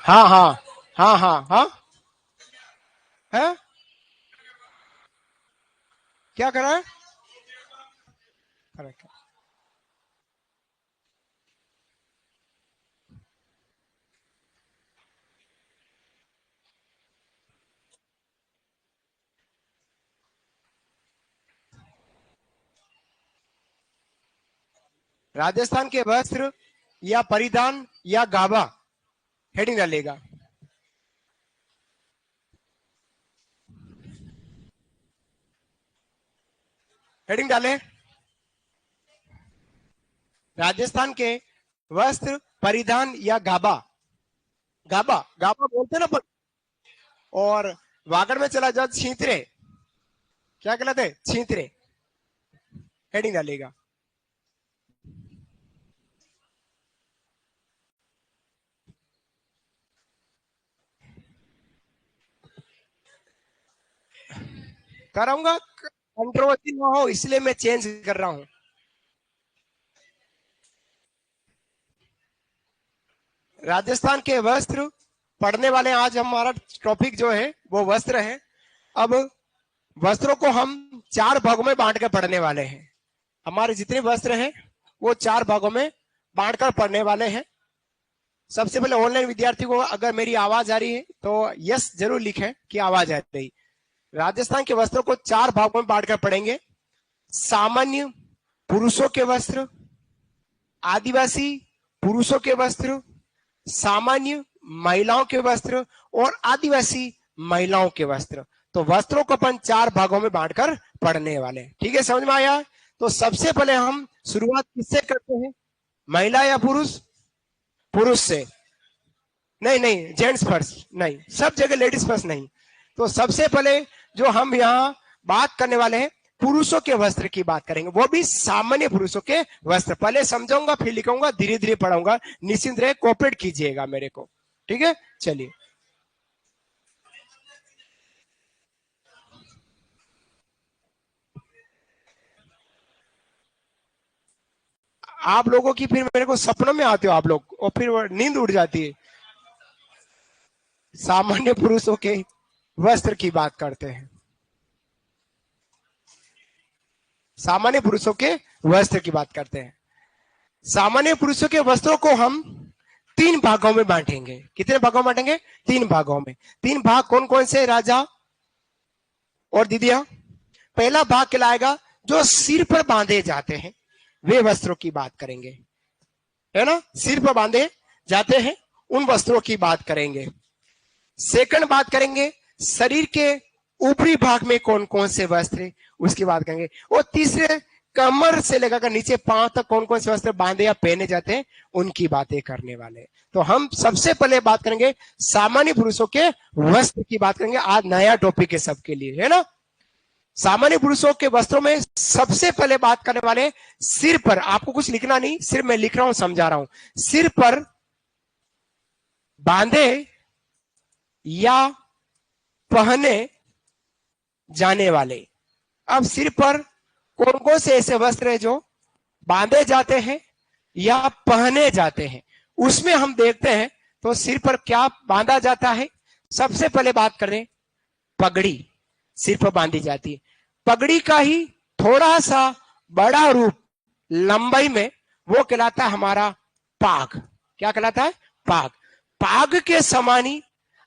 हाँ हाँ हाँ हाँ हाँ। है क्या करा है? करेक्ट। राजस्थान के वस्त्र या परिधान या गाबा, हेडिंग डालेगा। हेडिंग डाले। राजस्थान के वस्त्र परिधान या गाबा। गाबा गाबा बोलते ना और वागड़ में चला जाओ छींतरे, क्या कहलाते हैं? छींतरे। हेडिंग डालेगा। कराऊंगा, कंट्रोवर्सी ना हो इसलिए मैं चेंज कर रहा हूं। राजस्थान के वस्त्र पढ़ने वाले, आज हमारा टॉपिक जो है वो वस्त्र है। अब वस्त्रों को हम चार भागों में बांट कर पढ़ने वाले हैं। हमारे जितने वस्त्र हैं वो चार भागों में बांटकर पढ़ने वाले हैं। सबसे पहले ऑनलाइन विद्यार्थी को अगर मेरी आवाज आ रही है तो यस जरूर लिखें कि आवाज आ रही। राजस्थान के वस्त्रों को चार भागों में बांटकर पढ़ेंगे। सामान्य पुरुषों के वस्त्र, आदिवासी पुरुषों के वस्त्र, सामान्य महिलाओं के वस्त्र और आदिवासी महिलाओं के वस्त्र। तो वस्त्रों को अपन चार भागों में बांटकर पढ़ने वाले हैं। ठीक है, समझ में आया? तो सबसे पहले हम शुरुआत किससे करते हैं? महिला या पुरुष? पुरुष से। नहीं नहीं, जेंट्स फर्स्ट नहीं, सब जगह लेडीज फर्स्ट नहीं। तो सबसे पहले जो हम यहाँ बात करने वाले हैं, पुरुषों के वस्त्र की बात करेंगे, वो भी सामान्य पुरुषों के वस्त्र। पहले समझाऊंगा फिर लिखूंगा, धीरे धीरे पढ़ाऊंगा, निश्चिंत रहे, कोऑपरेट कीजिएगा मेरे को। ठीक है, चलिए। आप लोगों की फिर मेरे को सपनों में आते हो आप लोग और फिर नींद उड़ जाती है। सामान्य पुरुषों के वस्त्र की बात करते हैं। सामान्य पुरुषों के वस्त्र की बात करते हैं। सामान्य पुरुषों के वस्त्रों को हम तीन भागों में बांटेंगे। कितने भागों में बांटेंगे? तीन भागों में। तीन भाग कौन कौन से राजा और दीदिया? पहला भाग कहलाएगा जो सिर पर बांधे जाते हैं, वे वस्त्रों की बात करेंगे, है ना? सिर पर बांधे जाते हैं उन वस्त्रों की बात करेंगे। सेकंड बात करेंगे शरीर के ऊपरी भाग में कौन कौन से वस्त्र है, उसकी बात करेंगे। और तीसरे, कमर से लेकर नीचे पांव तक कौन कौन से वस्त्र बांधे या पहने जाते हैं, उनकी बातें करने वाले। तो हम सबसे पहले बात करेंगे सामान्य पुरुषों के वस्त्र की बात करेंगे। आज नया टॉपिक है सबके लिए, है ना? सामान्य पुरुषों के वस्त्रों में सबसे पहले बात करने वाले सिर पर। आपको कुछ लिखना नहीं, सिर्फ मैं लिख रहा हूं, समझा रहा हूं। सिर पर बांधे या पहने जाने वाले। अब सिर पर कौन कौन से ऐसे वस्त्र है जो बांधे जाते हैं या पहने जाते हैं, उसमें हम देखते हैं। तो सिर पर क्या बांधा जाता है? सबसे पहले बात करें, पगड़ी सिर पर बांधी जाती है। पगड़ी का ही थोड़ा सा बड़ा रूप लंबाई में, वो कहलाता है हमारा पाग। क्या कहलाता है? पाग। पाग के समान ही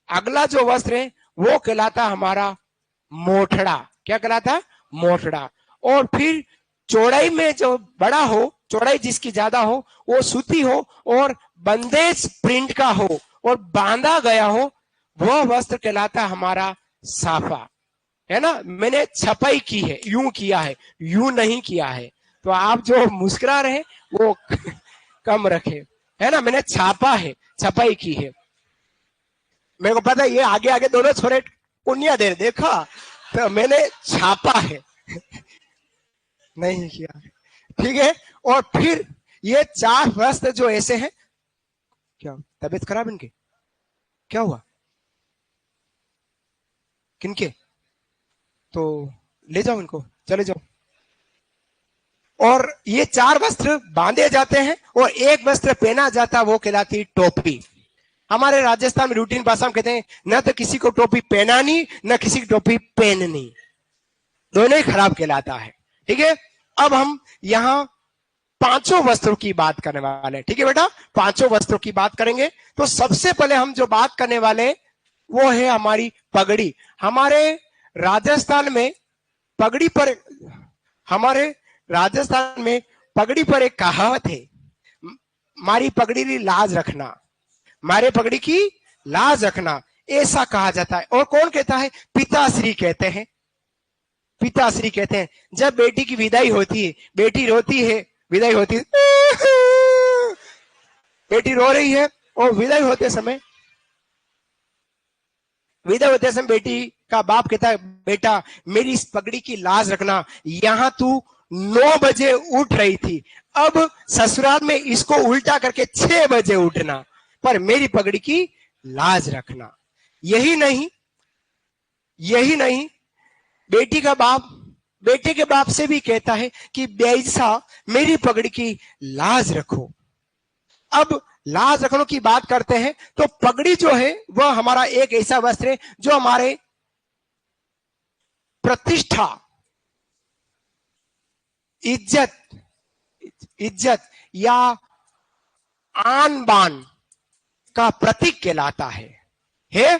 अगला जो वस्त्र है वो कहलाता है हमारा मोठड़ा। क्या कहलाता है? मोठड़ा। और फिर चौड़ाई में जो बड़ा हो, चौड़ाई जिसकी ज्यादा हो, वो सूती हो और बंदेज प्रिंट का हो और बांधा गया हो, वह वस्त्र कहलाता है हमारा साफा, है ना? मैंने छपाई की है, यूं किया है, यूं नहीं किया है। तो आप जो मुस्कुरा रहे वो कम रखे, है ना? मैंने छापा है, छपाई की है। मेरे को पता है ये आगे आगे दोनों छोरे पुण्य दे, देखा? तो मैंने छापा है नहीं किया है। ठीक है। और फिर ये चार वस्त्र जो ऐसे हैं, क्या तबीयत खराब इनकी? क्या हुआ? किनके? तो ले जाओ इनको, चले जाओ। और ये चार वस्त्र बांधे जाते हैं और एक वस्त्र पहना जाता है, वो कहलाती टोपी। हमारे राजस्थान में रूटीन भाषा में कहते हैं न तो किसी को टोपी पहनानी न किसी की टोपी पहननी, दोनों ही खराब कहलाता है। ठीक है, अब हम यहाँ पांचों वस्त्रों की बात करने वाले हैं। ठीक है बेटा, पांचों वस्त्रों की बात करेंगे। तो सबसे पहले हम जो बात करने वाले वो है हमारी पगड़ी। हमारे राजस्थान में पगड़ी पर, हमारे राजस्थान में पगड़ी पर एक कहावत है, मारी पगड़ी की लाज रखना, मारे पगड़ी की लाज रखना, ऐसा कहा जाता है। और कौन कहता है? पिताश्री कहते हैं। पिताश्री कहते हैं जब बेटी की विदाई होती है, बेटी रोती है, विदाई होती है, बेटी रो रही है और विदाई होते समय बेटी का बाप कहता है बेटा मेरी इस पगड़ी की लाज रखना, यहां तू 9 बजे उठ रही थी, अब ससुराल में इसको उल्टा करके 6 बजे उठना, पर मेरी पगड़ी की लाज रखना। यही नहीं बेटी का बाप बेटे के बाप से भी कहता है कि बेईसा मेरी पगड़ी की लाज रखो। अब लाज रखने की बात करते हैं तो पगड़ी जो है वह हमारा एक ऐसा वस्त्र है जो हमारे प्रतिष्ठा, इज्जत या आन बान का प्रतीक कहलाता है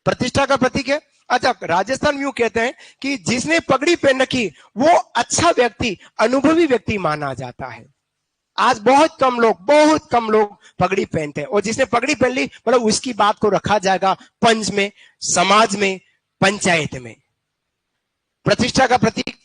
प्रतिष्ठा का प्रतीक है। अच्छा, राजस्थान में यूं कहते हैं कि जिसने पगड़ी पहन रखी वो अच्छा व्यक्ति, अनुभवी व्यक्ति माना जाता है। आज बहुत कम लोग पगड़ी पहनते हैं, और जिसने पगड़ी पहन ली मतलब उसकी बात को रखा जाएगा पंच में, समाज में, पंचायत में। प्रतिष्ठा का प्रतीक,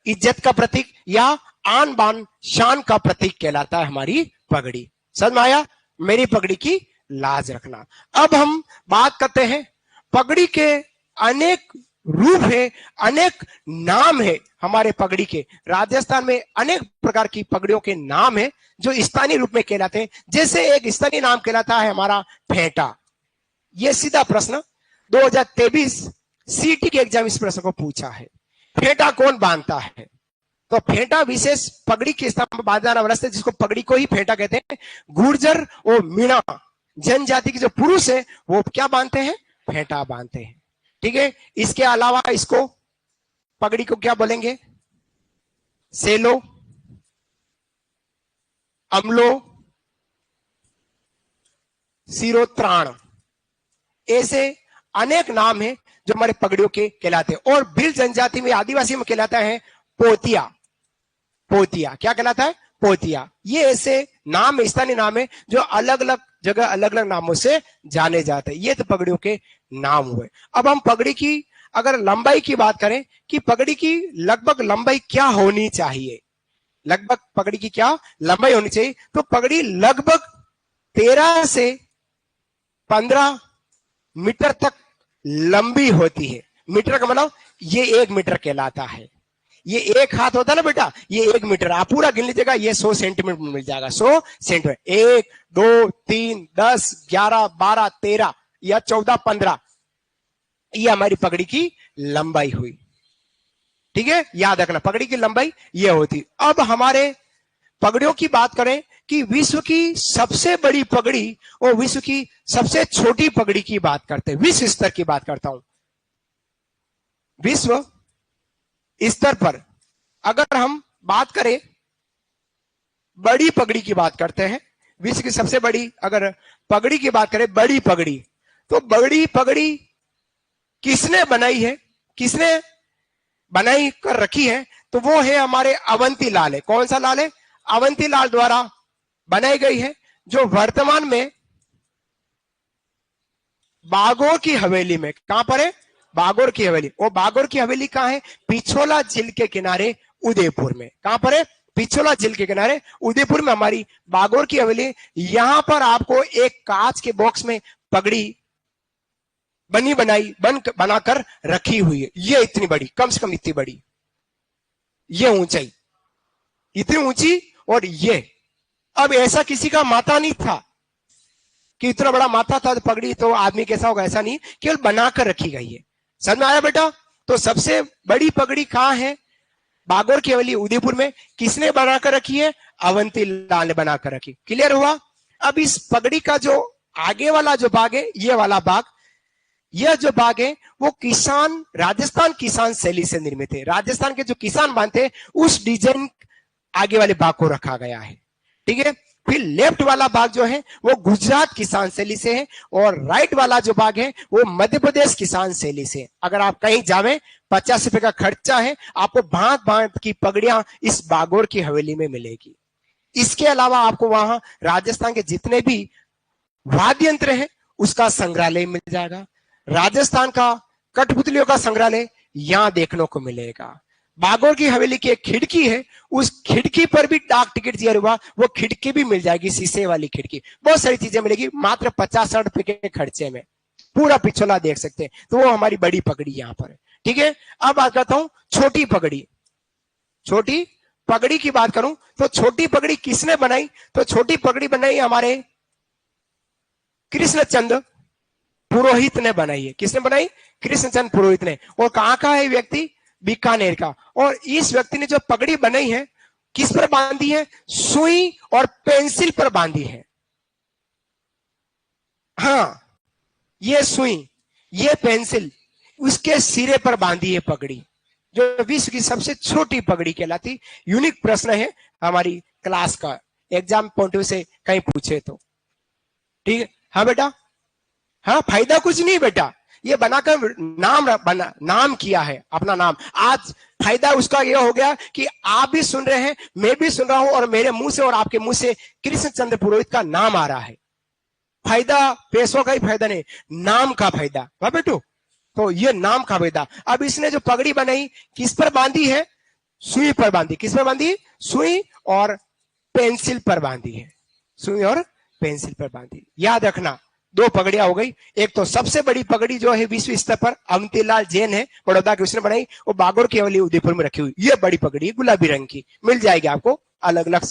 इज्जत का प्रतीक या आन बान शान का प्रतीक कहलाता है हमारी पगड़ी। समझ में आया? मेरी पगड़ी की लाज रखना। अब हम बात करते हैं पगड़ी के अनेक रूप है, अनेक नाम है हमारे पगड़ी के। राजस्थान में अनेक प्रकार की पगड़ियों के नाम है जो स्थानीय रूप में कहलाते हैं। जैसे एक स्थानीय नाम कहलाता है हमारा फेंटा। यह सीधा प्रश्न 2023 सीटी के एग्जाम इस प्रश्न को पूछा है, फेंटा कौन बांधता है? तो फेंटा विशेष पगड़ी के स्थान पर बांधा जाना वस्त्र जिसको पगड़ी को ही फेंटा कहते हैं। गुर्जर और मीणा जनजाति के जो पुरुष है वो क्या बांधते हैं? फेंटा बांधते हैं। ठीक है, इसके अलावा इसको पगड़ी को क्या बोलेंगे? सेलो, अमलो, सिरोत्राण, ऐसे अनेक नाम हैं जो हमारे पगड़ियों के कहलाते हैं। और भील जनजाति में, आदिवासी में कहलाता है पोतिया। पोतिया क्या कहलाता है? पोतिया। ये ऐसे नाम, स्थानीय नाम है जो अलग अलग जगह अलग अलग नामों से जाने जाते हैं। ये तो पगड़ियों के नाम हुए। अब हम पगड़ी की अगर लंबाई की बात करें कि पगड़ी की लगभग लंबाई क्या होनी चाहिए, लगभग पगड़ी की क्या लंबाई होनी चाहिए, तो पगड़ी लगभग 13 से 15 मीटर तक लंबी होती है। मीटर का मतलब ये 1 मीटर कहलाता है। ये एक हाथ होता है ना बेटा, ये 1 मीटर। आप पूरा गिन लीजिएगा, ये 100 सेंटीमीटर मिल जाएगा। 100 सेंटीमीटर, 1 2 3 10 11 12 13 या 14 15, ये हमारी पगड़ी की लंबाई हुई। ठीक है, याद रखना पगड़ी की लंबाई ये होती। अब हमारे पगड़ियों की बात करें कि विश्व की सबसे बड़ी पगड़ी और विश्व की सबसे छोटी पगड़ी की बात करते हैं। विश्व स्तर की बात करता हूं। विश्व स्तर पर अगर हम बात करें, बड़ी पगड़ी की बात करते हैं, विश्व की सबसे बड़ी अगर पगड़ी की बात करें, बड़ी पगड़ी, तो बड़ी पगड़ी किसने बनाई है, किसने बनाई कर रखी है? तो वो है हमारे अवंती लाल है। कौन सा लाल है? अवंती लाल द्वारा बनाई गई है, जो वर्तमान में बागोर की हवेली में, कहां पर है? बागोर की हवेली। वो बागोर की हवेली कहां है? पिछोला झील के किनारे उदयपुर में। कहां पर है? पिछोला झील के किनारे उदयपुर में हमारी बागोर की हवेली। यहां पर आपको एक कांच के बॉक्स में पगड़ी बनाकर रखी हुई है। ये इतनी बड़ी, कम से कम इतनी बड़ी, ये ऊंचाई इतनी ऊंची। और ये अब ऐसा किसी का माथा नहीं था कि इतना बड़ा माथा था तो पगड़ी तो आदमी कैसा होगा, ऐसा नहीं, केवल बनाकर रखी गई है। समझ में आया बेटा? तो सबसे बड़ी पगड़ी कहां है? बागोर की हवेली उदयपुर में। किसने बनाकर रखी है? अवंती लाल ने बनाकर रखी। क्लियर हुआ? अब इस पगड़ी का जो आगे वाला जो भाग है, ये वाला भाग, यह जो भाग है वो किसान, राजस्थान किसान शैली से निर्मित है। राजस्थान के जो किसान बांधते हैं उस डिजाइन आगे वाले भाग को रखा गया है। ठीक है। फिर लेफ्ट वाला भाग जो है वो गुजरात किसान शैली से है, और राइट वाला जो भाग है वो मध्य प्रदेश किसान शैली से। अगर आप कहीं जावे, 50 रुपए का खर्चा है, आपको भांत भांत की पगड़ियां इस बागोर की हवेली में मिलेगी। इसके अलावा आपको वहां राजस्थान के जितने भी वाद्य यंत्र है उसका संग्रहालय मिल जाएगा। राजस्थान का कठपुतलियों का संग्रहालय यहां देखने को मिलेगा। बागोर की हवेली की एक खिड़की है, उस खिड़की पर भी डाक टिकट दिया हुआ, वो खिड़की भी मिल जाएगी, शीशे वाली खिड़की। बहुत सारी चीजें मिलेगी मात्र 50-60 रुपए के खर्चे में, पूरा पिछोला देख सकते हैं। तो वो हमारी बड़ी पगड़ी यहां पर है। ठीक है। अब बात करता हूं छोटी पगड़ी। छोटी पगड़ी की बात करूं तो छोटी पगड़ी किसने बनाई? तो छोटी पगड़ी बनाई हमारे कृष्णचंद पुरोहित ने बनाई है। किसने बनाई? कृष्णचंद पुरोहित ने। और कहां का है व्यक्ति? बीकानेर का। और इस व्यक्ति ने जो पगड़ी बनाई है किस पर बांधी है? सुई और पेंसिल पर बांधी है। हाँ, ये सुई, ये पेंसिल उसके सिरे पर बांधी है पगड़ी, जो विश्व की सबसे छोटी पगड़ी कहलाती। यूनिक प्रश्न है हमारी क्लास का, एग्जाम पॉइंट से कहीं पूछे तो। ठीक है। हाँ बेटा, हाँ, फायदा कुछ नहीं बेटा, ये बनाकर नाम किया है अपना नाम। आज फायदा उसका यह हो गया कि आप भी सुन रहे हैं, मैं भी सुन रहा हूं, और मेरे मुंह से और आपके मुंह से कृष्णचंद्र पुरोहित का नाम आ रहा है। फायदा पैसों का ही फायदा नहीं, नाम का फायदा। हाँ बेटू, तो ये नाम का फायदा। अब इसने जो पगड़ी बनाई किस पर बांधी है? सुई पर बांधी। किस पर बांधी? सुई और पेंसिल पर बांधी है। सुई और पेंसिल पर बांधी। याद रखना, दो पगड़ियां हो गई। एक तो सबसे बड़ी पगड़ी जो है विश्व स्तर पर अवंतीलाल जैन है बड़ौदा की, उसने बनाई, वो बागोर की हवेली उदयपुर में रखी हुई। ये बड़ी पगड़ी गुलाबी रंग की मिल जाएगी आपको अलग अलग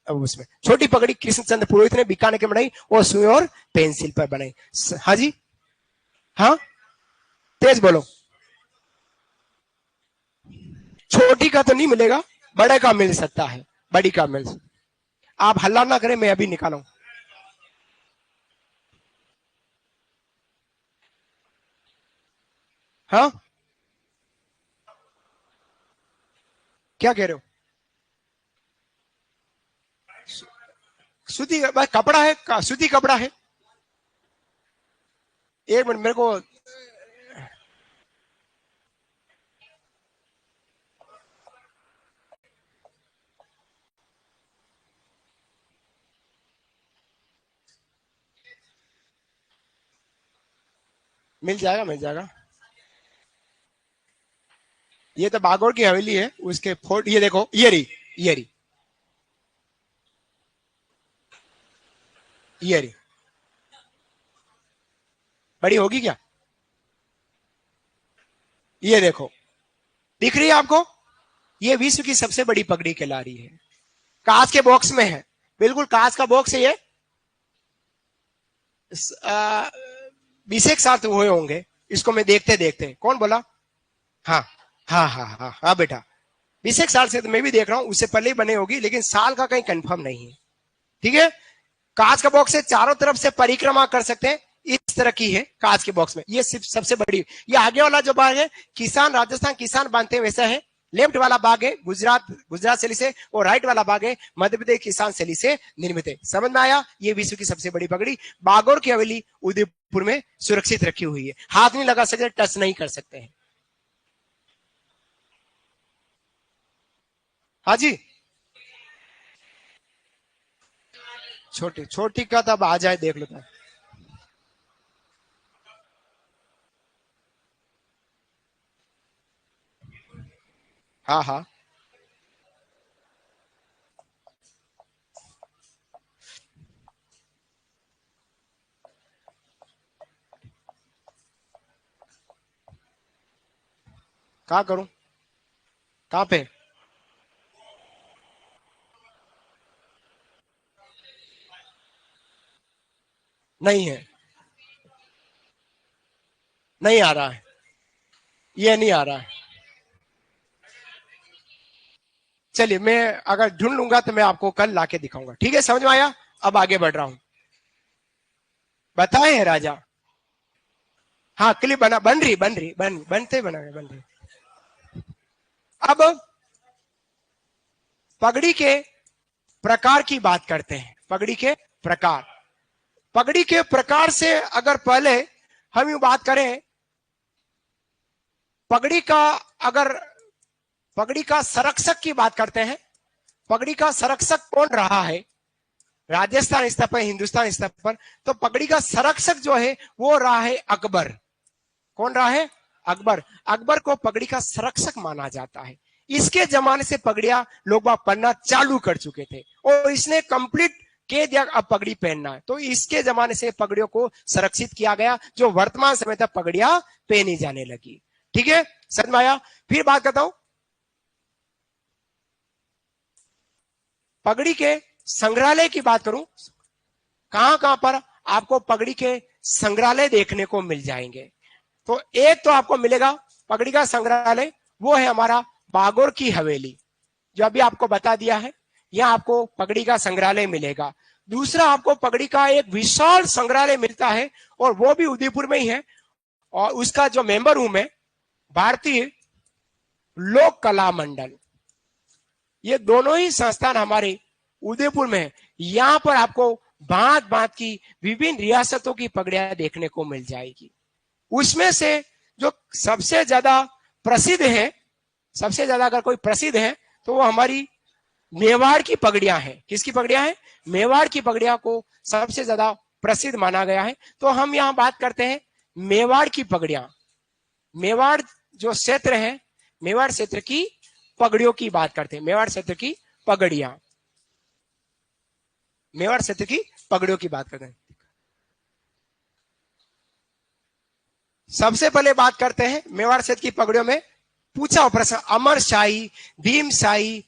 उसमें। छोटी पगड़ी कृष्णचंद्र पुरोहित ने बीकानेर के बनाई, वो सुई और पेंसिल पर बनाई। हाँ जी, हाँ तेज बोलो। छोटी का तो नहीं मिलेगा, बड़े का मिल सकता है, बड़ी का मिल सकता। आप हल्ला ना करें, मैं अभी निकालूं। हाँ, क्या कह रहे हो? सूती कपड़ा है, सूती कपड़ा है। एक मिनट मेरे को, मिल जाएगा मिल जाएगा। ये तो बागोर की हवेली है, उसके फोर्ट, ये देखो, ये रही, ये रही, ये रही। बड़ी होगी क्या? ये देखो, दिख रही है आपको? ये विश्व की सबसे बड़ी पगड़ी कहला रही है। कांच के बॉक्स में है, बिल्कुल कांच का बॉक्स है ये। 20 साल तो हुए होंगे इसको मैं देखते देखते। कौन बोला? हाँ हाँ हाँ हाँ हाँ बेटा, 20 साल से तो मैं भी देख रहा हूं, उससे पहले ही बने होगी, लेकिन साल का कहीं कंफर्म नहीं है। ठीक है। कांच का बॉक्स है, चारों तरफ से परिक्रमा कर सकते हैं, इस तरह की है कांच के बॉक्स में। ये सिर्फ सबसे बड़ी। ये आगे वाला जो बाग है किसान, राजस्थान किसान बांधते हैं वैसा है। लेफ्ट वाला बाग है गुजरात शैली से, और राइट वाला बाग है मध्य प्रदेश किसान शैली से निर्मित है। समझ में आया? ये विश्व की सबसे बड़ी पगड़ी बागोर की हवेली उदयपुर में सुरक्षित रखी हुई है। हाथ नहीं लगा सकते, टच नहीं कर सकते हैं। हाँ जी, छोटी छोटी का तब आ जाए देख लेता है। हाँ हाँ, कहाँ करूं? कहाँ पे? नहीं है, नहीं आ रहा है, ये नहीं आ रहा है। चलिए, मैं अगर ढूंढ लूंगा तो मैं आपको कल लाके दिखाऊंगा। ठीक है, समझ में आया? अब आगे बढ़ रहा हूं। बताए राजा। हाँ क्लिप बन रही बनते बन रही। अब पगड़ी के प्रकार की बात करते हैं। पगड़ी के प्रकार, पगड़ी के प्रकार से अगर पहले हम यूं बात करें, पगड़ी का अगर पगड़ी का संरक्षक की बात करते हैं, पगड़ी का संरक्षक कौन रहा है राजस्थान स्तर पर, हिंदुस्तान स्तर पर, तो पगड़ी का संरक्षक जो है वो रहा है अकबर। कौन रहा है? अकबर। अकबर को पगड़ी का संरक्षक माना जाता है। इसके जमाने से पगड़ियां लोग पहनना चालू कर चुके थे और इसने कंप्लीट कह दिया अब पगड़ी पहनना है, तो इसके जमाने से पगड़ियों को संरक्षित किया गया, जो वर्तमान समय तक पगड़ियां पहनी जाने लगी। ठीक है, समझ में आया? फिर बात करता हूं पगड़ी के संग्रहालय की बात करूं, कहां कहां पर आपको पगड़ी के संग्रहालय देखने को मिल जाएंगे। तो एक तो आपको मिलेगा पगड़ी का संग्रहालय, वो है हमारा बागोर की हवेली, जो अभी आपको बता दिया है, यहां आपको पगड़ी का संग्रहालय मिलेगा। दूसरा आपको पगड़ी का एक विशाल संग्रहालय मिलता है और वो भी उदयपुर में ही है, और उसका जो मेंबर हूं मैं, भारतीय लोक कला मंडल, ये दोनों ही संस्थान हमारे उदयपुर में है। यहां पर आपको भांत भांत की विभिन्न रियासतों की पगड़ियां देखने को मिल जाएगी। उसमें से जो सबसे ज्यादा प्रसिद्ध है, सबसे ज्यादा अगर कोई प्रसिद्ध है तो वो हमारी मेवाड़ की पगड़ियां हैं। किसकी पगड़ियां हैं? मेवाड़ की पगड़ियां को सबसे ज्यादा प्रसिद्ध माना गया है। तो हम यहां बात करते हैं मेवाड़ की पगड़ियां। मेवाड़ जो क्षेत्र है, मेवाड़ क्षेत्र की पगड़ियों की बात करते हैं। मेवाड़ क्षेत्र की पगड़ियां, मेवाड़ क्षेत्र की पगड़ियों की बात करते हैं। सबसे पहले बात करते हैं मेवाड़ क्षेत्र की पगड़ियों में पूछा प्रश्न, अमर शाही, भीम शाही,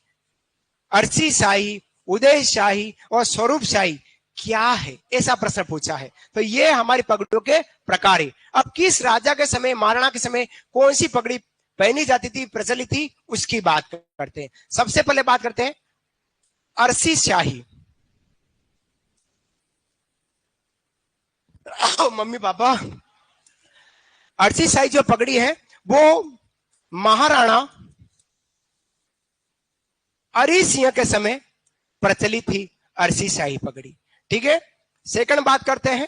अर्ची शाही, उदय शाही और स्वरूप शाही क्या है, ऐसा प्रश्न पूछा है। तो ये हमारी पगड़ियों के प्रकार है। अब किस राजा के समय, महाराणा के समय कौन सी पगड़ी पहनी जाती थी, प्रचलित थी, उसकी बात करते हैं। सबसे पहले बात करते हैं अर्ची शाही। मम्मी पापा, अर्ची शाही जो पगड़ी है वो महाराणा हरि सिंह के समय प्रचलित थी, अर्ची शाही पगड़ी। ठीक है, सेकंड बात करते हैं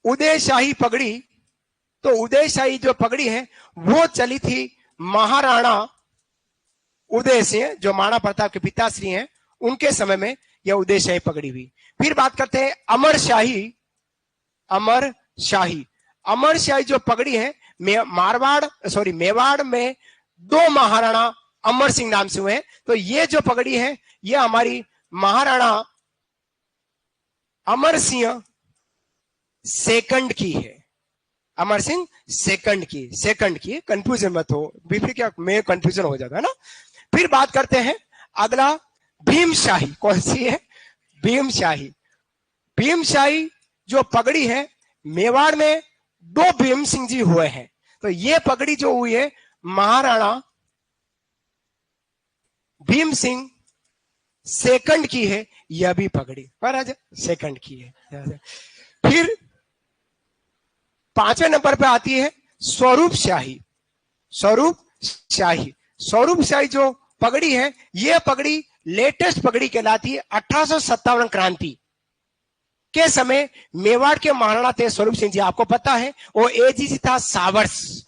उदय शाही पगड़ी। तो उदय शाही जो पगड़ी है वो चली थी महाराणा उदय सिंह, जो महाराणा प्रताप के पिताश्री हैं, उनके समय में यह उदय शाही पगड़ी हुई। फिर बात करते हैं अमर शाही। अमर शाही, अमर शाही जो पगड़ी है मेवाड़ में दो महाराणा अमर सिंह नाम से हुए हैं। तो ये जो पगड़ी है ये हमारी महाराणा अमर सिंह सेकंड की है। अमर सिंह सेकंड की, कंफ्यूजन मत हो, फिर क्या मैं कंफ्यूजन हो जाता है ना। फिर बात करते हैं अगला भीम शाही। कौन सी है? भीम शाही। भीम शाही जो पगड़ी है, मेवाड़ में दो भीम सिंह जी हुए हैं। तो ये पगड़ी जो हुई है महाराणा भीम सिंह सेकंड की है, यह भी पगड़ी पर सेकंड की है। फिर पांचवें नंबर पे आती है स्वरूप शाही। स्वरूप शाही, स्वरूप शाही जो पगड़ी है, यह पगड़ी लेटेस्ट पगड़ी कहलाती है। 1857 क्रांति के समय मेवाड़ के महाराणा थे स्वरूप सिंह जी, आपको पता है, वो एजीजी था सावर्स,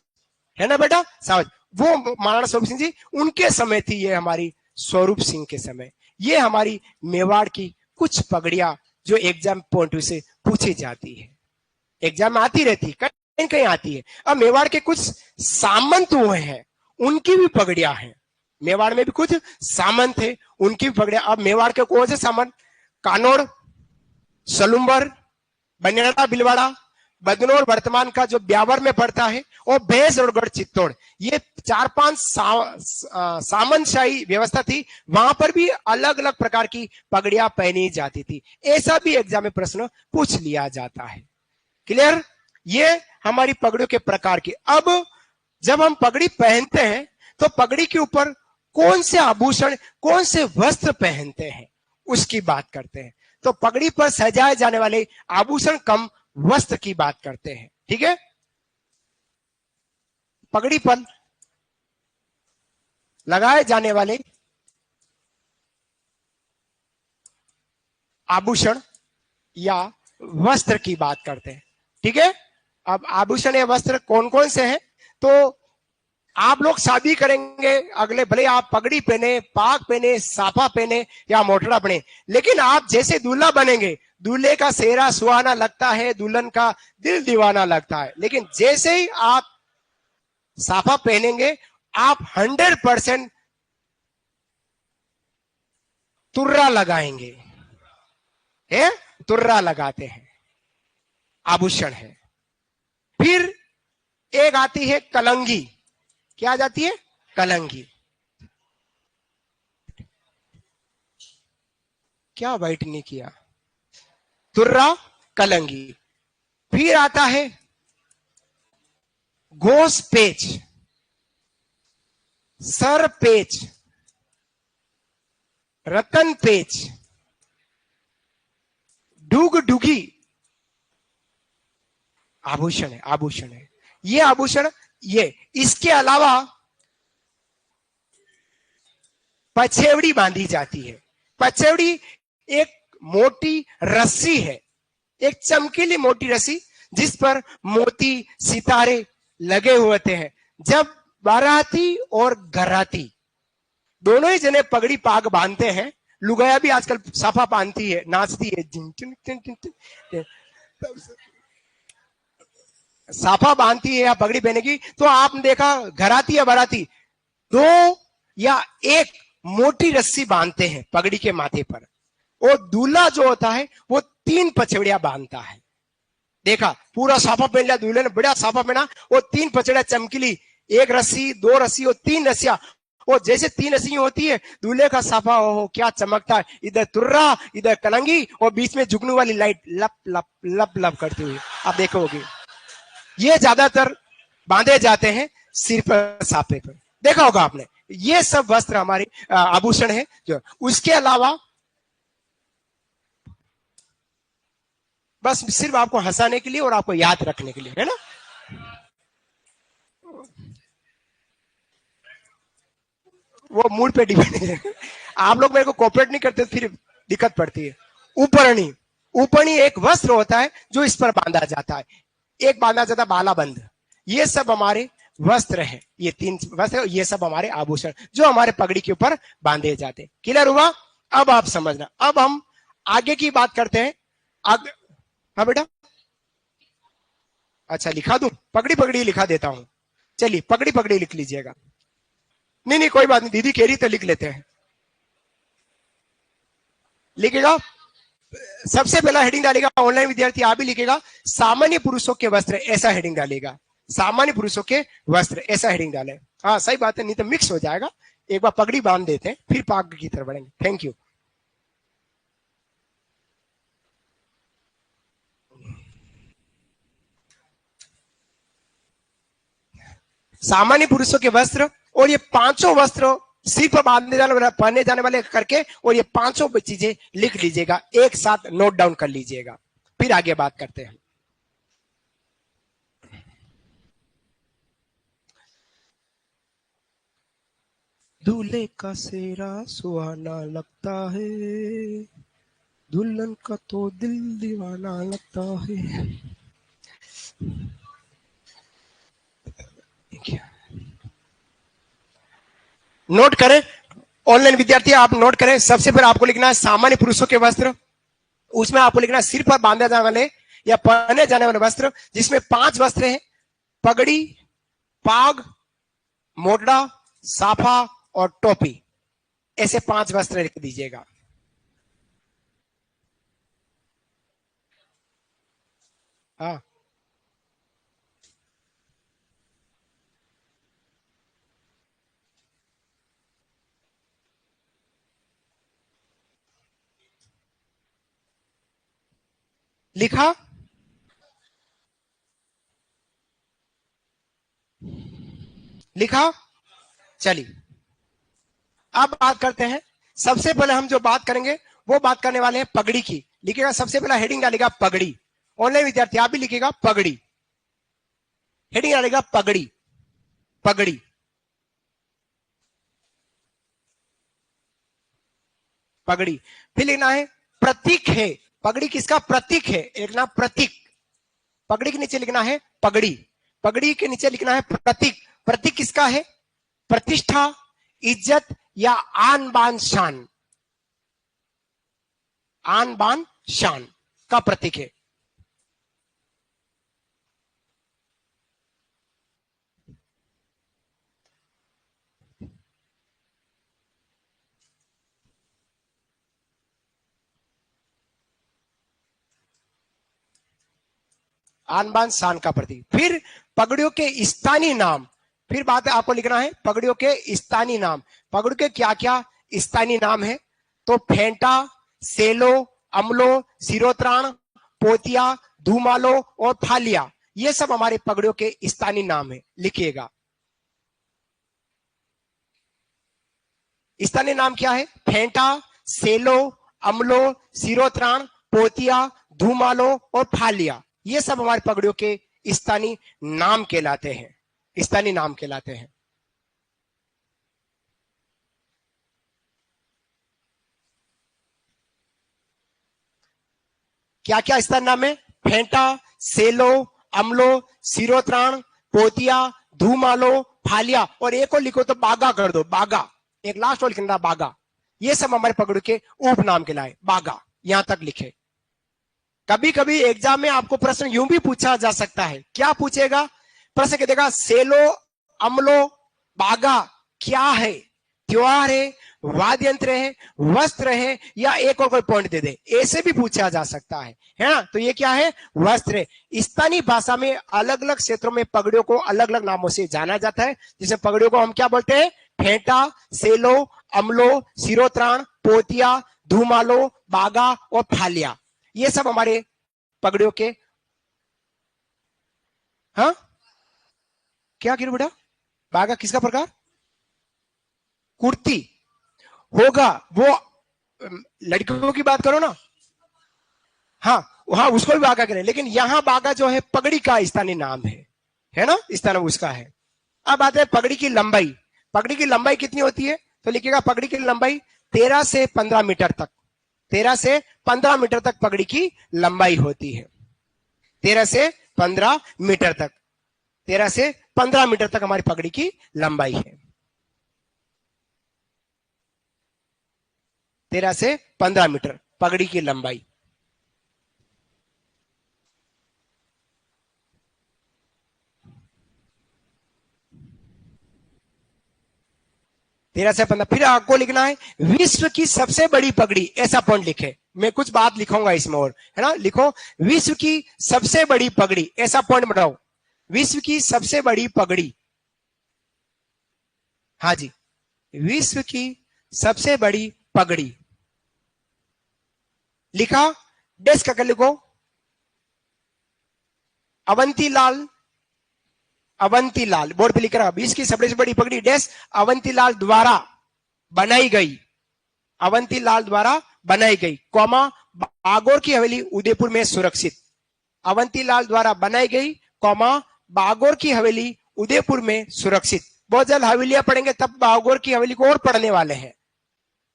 है ना बेटा, सावर्स, वो महाराणा स्वरूप सिंह जी, उनके समय थी ये हमारी स्वरूप सिंह के समय। ये हमारी मेवाड़ की कुछ पगड़ियां जो एग्जाम पॉइंट से पूछी जाती है, एग्जाम में आती रहती है, कहीं कहीं आती है। अब मेवाड़ के कुछ सामंत हुए हैं, उनकी भी पगड़ियां हैं। मेवाड़ में भी कुछ सामंत थे, उनकी भी पगड़ियां। अब मेवाड़ के कौन से सामंत? कानोड़, सलुम्बर, बनियाड़ा, बिलवाड़ा, बदनौर वर्तमान का जो ब्यावर में पड़ता है, और भैंसगढ़, चित्तौड़, ये 4-5 सामंतशाही व्यवस्था थी। वहां पर भी अलग अलग प्रकार की पगड़ियां पहनी जाती थी। ऐसा भी एग्जाम में प्रश्न पूछ लिया जाता है। क्लियर? ये हमारी पगड़ियों के प्रकार की। अब जब हम पगड़ी पहनते हैं तो पगड़ी के ऊपर कौन से आभूषण, कौन से वस्त्र पहनते हैं, उसकी बात करते हैं। तो पगड़ी पर सजाए जाने वाले आभूषण कम वस्त्र की बात करते हैं। ठीक है, पगड़ी पर लगाए जाने वाले आभूषण या वस्त्र की बात करते हैं। ठीक है, अब आभूषण या वस्त्र कौन कौन से हैं? तो आप लोग शादी करेंगे, अगले भले आप पगड़ी पहने, पाग पहने, साफा पहने या मोटड़ा पहने, लेकिन आप जैसे दूल्हा बनेंगे, दूल्हे का सेहरा सुहाना लगता है, दुल्हन का दिल दीवाना लगता है, लेकिन जैसे ही आप साफा पहनेंगे आप 100% तुर्रा लगाएंगे, है, तुर्रा लगाते हैं, आभूषण है। फिर एक आती है कलंगी। क्या आ जाती है? कलंगी। क्या वाइट नहीं किया? तुर्रा, कलंगी। फिर आता है घोष पेच, सर पेच, रतन पेच, डूग डुगी। आभूषण है, आभूषण है ये, आभूषण ये। इसके अलावा पछेवड़ी बांधी जाती है। पछेवड़ी एक मोटी रस्सी है, एक चमकीली मोटी रस्सी जिस पर मोती सितारे लगे हुए होते हैं। जब बाराती और घराती दोनों ही जने पगड़ी पाग बांधते हैं, लुगाया भी आजकल साफा बांधती है, नाचती है, साफा बांधती है या पगड़ी पहनेगी, तो आपने देखा घराती या बाराती दो या एक मोटी रस्सी बांधते हैं पगड़ी के माथे पर, और दूल्हा जो होता है वो 3 पछेड़ियां बांधता है। देखा, पूरा साफा पहन लिया दूल्हे ने, बड़ा साफा पहना, वो 3 पछेड़ियां चमकीली, एक रस्सी, 2 रस्सी और 3 रस्सियां, और जैसे 3 रस्सी होती है दूल्हे का साफा, हो क्या चमकता है, इधर तुर्रा, इधर कलंगी, और बीच में जुगनू वाली लाइट लप लप लप लप करती हुई आप देखोगे। ये ज्यादातर बांधे जाते हैं सिर पर, साफे पर, देखा होगा आपने। ये सब वस्त्र हमारे आभूषण है। जो उसके अलावा बस सिर्फ आपको हंसाने के लिए और आपको याद रखने के लिए, है ना। वो मूड पे डिपेंड है। आप लोग मेरे को कोऑपरेट नहीं करते फिर दिक्कत पड़ती है। उपरणी, उपरणी एक वस्त्र होता है जो इस पर बांधा जाता है। एक बांधा जाता है बालाबंद। ये सब हमारे वस्त्र है, ये 3 वस्त्र, ये सब हमारे आभूषण जो हमारे पगड़ी के ऊपर बांधे जाते हैं। क्लियर हुआ? अब आप समझना। अब हम आगे की बात करते हैं। आगे, हाँ बेटा, अच्छा लिखा दूं? पगड़ी पगड़ी लिखा देता हूं। चलिए पगड़ी पगड़ी लिख लीजिएगा। नहीं नहीं कोई बात नहीं, दीदी कह रही तो लिख लेते हैं। लिखेगा, सबसे पहला हेडिंग डालेगा ऑनलाइन विद्यार्थी, आप भी लिखेगा सामान्य पुरुषों के वस्त्र, ऐसा हेडिंग डालेगा। सामान्य पुरुषों के वस्त्र ऐसा हेडिंग डाले। हाँ सही बात है, नहीं तो मिक्स हो जाएगा। एक बार पगड़ी बांध देते हैं फिर पाग की तरफ बढ़ेंगे। Thank you. सामान्य पुरुषों के वस्त्र, और ये 5 वस्त्र सिर पर बांधने जाने वाले, पहने जाने वाले करके, और ये 5 चीजें लिख लीजिएगा, एक साथ नोट डाउन कर लीजिएगा, फिर आगे बात करते हैं। दूल्हे का सेहरा सुहाना लगता है, दुल्हन का तो दिल दीवाना लगता है। नोट करें ऑनलाइन विद्यार्थी, आप नोट करें। सबसे पहले आपको लिखना है सामान्य पुरुषों के वस्त्र, उसमें आपको लिखना है सिर पर बांधे जाने वाले या पहने जाने वाले वस्त्र, जिसमें 5 वस्त्र हैं, पगड़ी, पाग, मोटड़ा, साफा और टोपी। ऐसे 5 वस्त्र लिख दीजिएगा। हाँ लिखा? लिखा? चलिए अब बात करते हैं। सबसे पहले हम जो बात करेंगे वो बात करने वाले हैं पगड़ी की। लिखेगा सबसे पहला हेडिंग डालेगा पगड़ी। ऑनलाइन विद्यार्थी आप भी लिखेगा पगड़ी, हेडिंग डालेगा पगड़ी, पगड़ी। पगड़ी। फिर लिखना है प्रतीक है। पगड़ी किसका प्रतीक है? लिखना प्रतीक। पगड़ी के नीचे लिखना है पगड़ी, पगड़ी के नीचे लिखना है प्रतीक। प्रतीक किसका है? प्रतिष्ठा, इज्जत या आन बान शान, आन बान शान का प्रतीक है। आन बान शान का प्रतीक। फिर पगड़ियों के स्थानीय नाम। फिर बात है आपको लिखना है पगड़ियों के स्थानीय नाम। पगड़ियों के क्या क्या स्थानीय नाम है? तो फेंटा, सेलो, अमलो, सिरोत्राण, पोतिया, धूमालो और फालिया, ये सब हमारे पगड़ियों के स्थानीय नाम है। लिखिएगा स्थानीय नाम क्या है? फेंटा, सेलो, अमलो, सिरोत्राण, पोतिया, धूमालो और फालिया, ये सब हमारे पगड़ियों के स्थानीय नाम कहलाते हैं, स्थानीय नाम कहलाते हैं। क्या क्या स्थानीय नाम है? फेंटा, सेलो, अमलो, सिरोत्राण, पोतिया, धूमालो, फालिया और एक और लिखो तो बागा कर दो, बागा, एक लास्ट और लिखना बागा। ये सब हमारे पगड़ियों के उपनाम कहलाए, बागा, यहां तक लिखे। कभी कभी एग्जाम में आपको प्रश्न यूं भी पूछा जा सकता है। क्या पूछेगा? प्रश्न कह देगा सेलो, अमलो, बागा क्या है? त्योहार है, वाद्य यंत्र है, वस्त्र है या एक और कोई पॉइंट दे दे, ऐसे भी पूछा जा सकता है ना? तो ये क्या है? वस्त्र है। स्थानीय भाषा में अलग अलग क्षेत्रों में पगड़ियों को अलग अलग नामों से जाना जाता है। जैसे पगड़ियों को हम क्या बोलते हैं? फेंटा, सेलो, अमलो, सिरोत्राण, पोतिया, धूमालो, बागा और फालिया, ये सब हमारे पगड़ियों के। हाँ क्या गिर बेटा? बागा किसका प्रकार? कुर्ती होगा, वो लड़कियों की बात करो ना। हाँ हाँ उसको भी बागा करें, लेकिन यहां बागा जो है पगड़ी का स्थानीय नाम है ना, इस तरह उसका है। अब आते हैं पगड़ी की लंबाई। पगड़ी की लंबाई कितनी होती है? तो लिखिएगा पगड़ी की लंबाई 13 से 15 मीटर तक, 13 से 15 मीटर तक पगड़ी की लंबाई होती है। 13 से 15 मीटर तक, 13 से 15 मीटर तक हमारी पगड़ी की लंबाई है। 13 से 15 मीटर पगड़ी की लंबाई। तेरह से 15। फिर आपको लिखना है विश्व की सबसे बड़ी पगड़ी, ऐसा पॉइंट लिखे। मैं कुछ बात लिखूंगा इसमें और, है ना, लिखो विश्व की सबसे बड़ी पगड़ी, ऐसा पॉइंट बनाओ, विश्व की सबसे बड़ी पगड़ी। हाँ जी, विश्व की सबसे बड़ी पगड़ी लिखा, डेस्क करके लिखो अवंतीलाल, अवंतीलाल बोर्ड पे लिख रहा, विश्व की सबसे बड़ी पगड़ी डैश अवंतीलाल द्वारा बनाई गई, अवंतीलाल द्वारा बनाई गई, कौमा बागोर की हवेली उदयपुर में सुरक्षित। अवंतीलाल द्वारा बनाई गई, कौमा बागोर की हवेली उदयपुर में सुरक्षित। बहुत जल्द हवेलियां पढ़ेंगे तब बागोर की हवेली को और पढ़ने वाले हैं,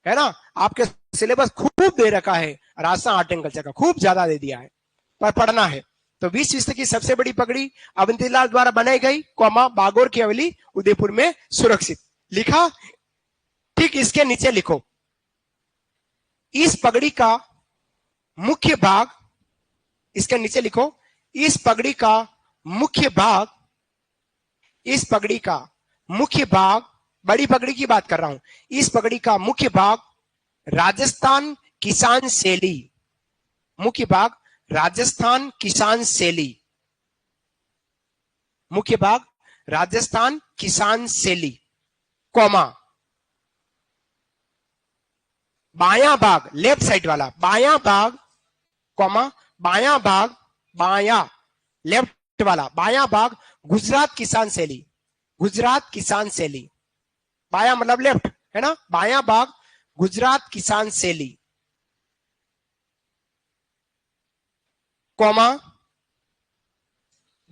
है ना। आपके सिलेबस खूब दे रखा है, राजस्थान आर्ट एंड कल्चर का खूब ज्यादा दे दिया है, पर पढ़ना है। तो विश्व की सबसे बड़ी पगड़ी अवंतीलाल द्वारा बनाई गई, कौमा बागोर की हवेली उदयपुर में सुरक्षित। लिखा। ठीक इसके नीचे लिखो इस पगड़ी का मुख्य भाग, इसके नीचे लिखो इस पगड़ी का मुख्य भाग, इस पगड़ी का मुख्य भाग, बड़ी पगड़ी की बात कर रहा हूं, इस पगड़ी का मुख्य भाग राजस्थान किसान शैली, मुख्य भाग राजस्थान किसान शैली, मुख्य भाग राजस्थान किसान शैली, कौमा बायां भाग लेफ्ट साइड वाला, बायां भाग, कौमा बायां भाग, बायां लेफ्ट वाला बायां भाग गुजरात किसान शैली, गुजरात किसान शैली, बायां मतलब लेफ्ट, है ना, बायां भाग गुजरात किसान शैली, कॉमा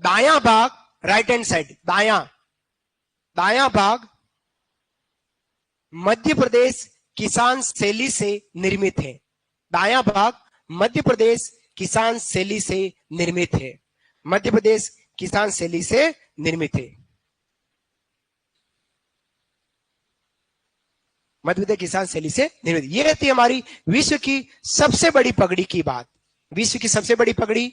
दायां भाग, राइट हैंड साइड, दायां भाग मध्य प्रदेश किसान शैली से निर्मित है। दायां भाग मध्य प्रदेश किसान शैली से निर्मित है। मध्य प्रदेश किसान शैली से निर्मित है। मध्य प्रदेश किसान शैली से निर्मित। ये थी हमारी विश्व की सबसे बड़ी पगड़ी की बात। विश्व की सबसे बड़ी पगड़ी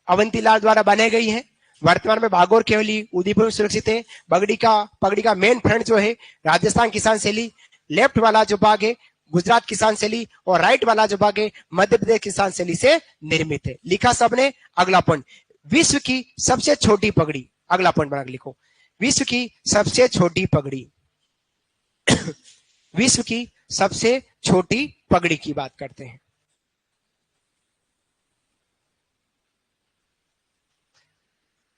अवंतीलाल द्वारा बनाई गई है। वर्तमान में भागौर केवली उदयपुर में सुरक्षित है। पगड़ी का मेन फ्रंट जो है राजस्थान किसान शैली, लेफ्ट वाला जो भाग है गुजरात किसान शैली और राइट वाला जो भाग है मध्य प्रदेश किसान शैली से निर्मित है। लिखा सबने। अगला पॉइंट, विश्व की सबसे छोटी पगड़ी। अगला पॉइंट बना के लिखो, विश्व की सबसे छोटी पगड़ी। विश्व की सबसे छोटी पगड़ी की बात करते हैं।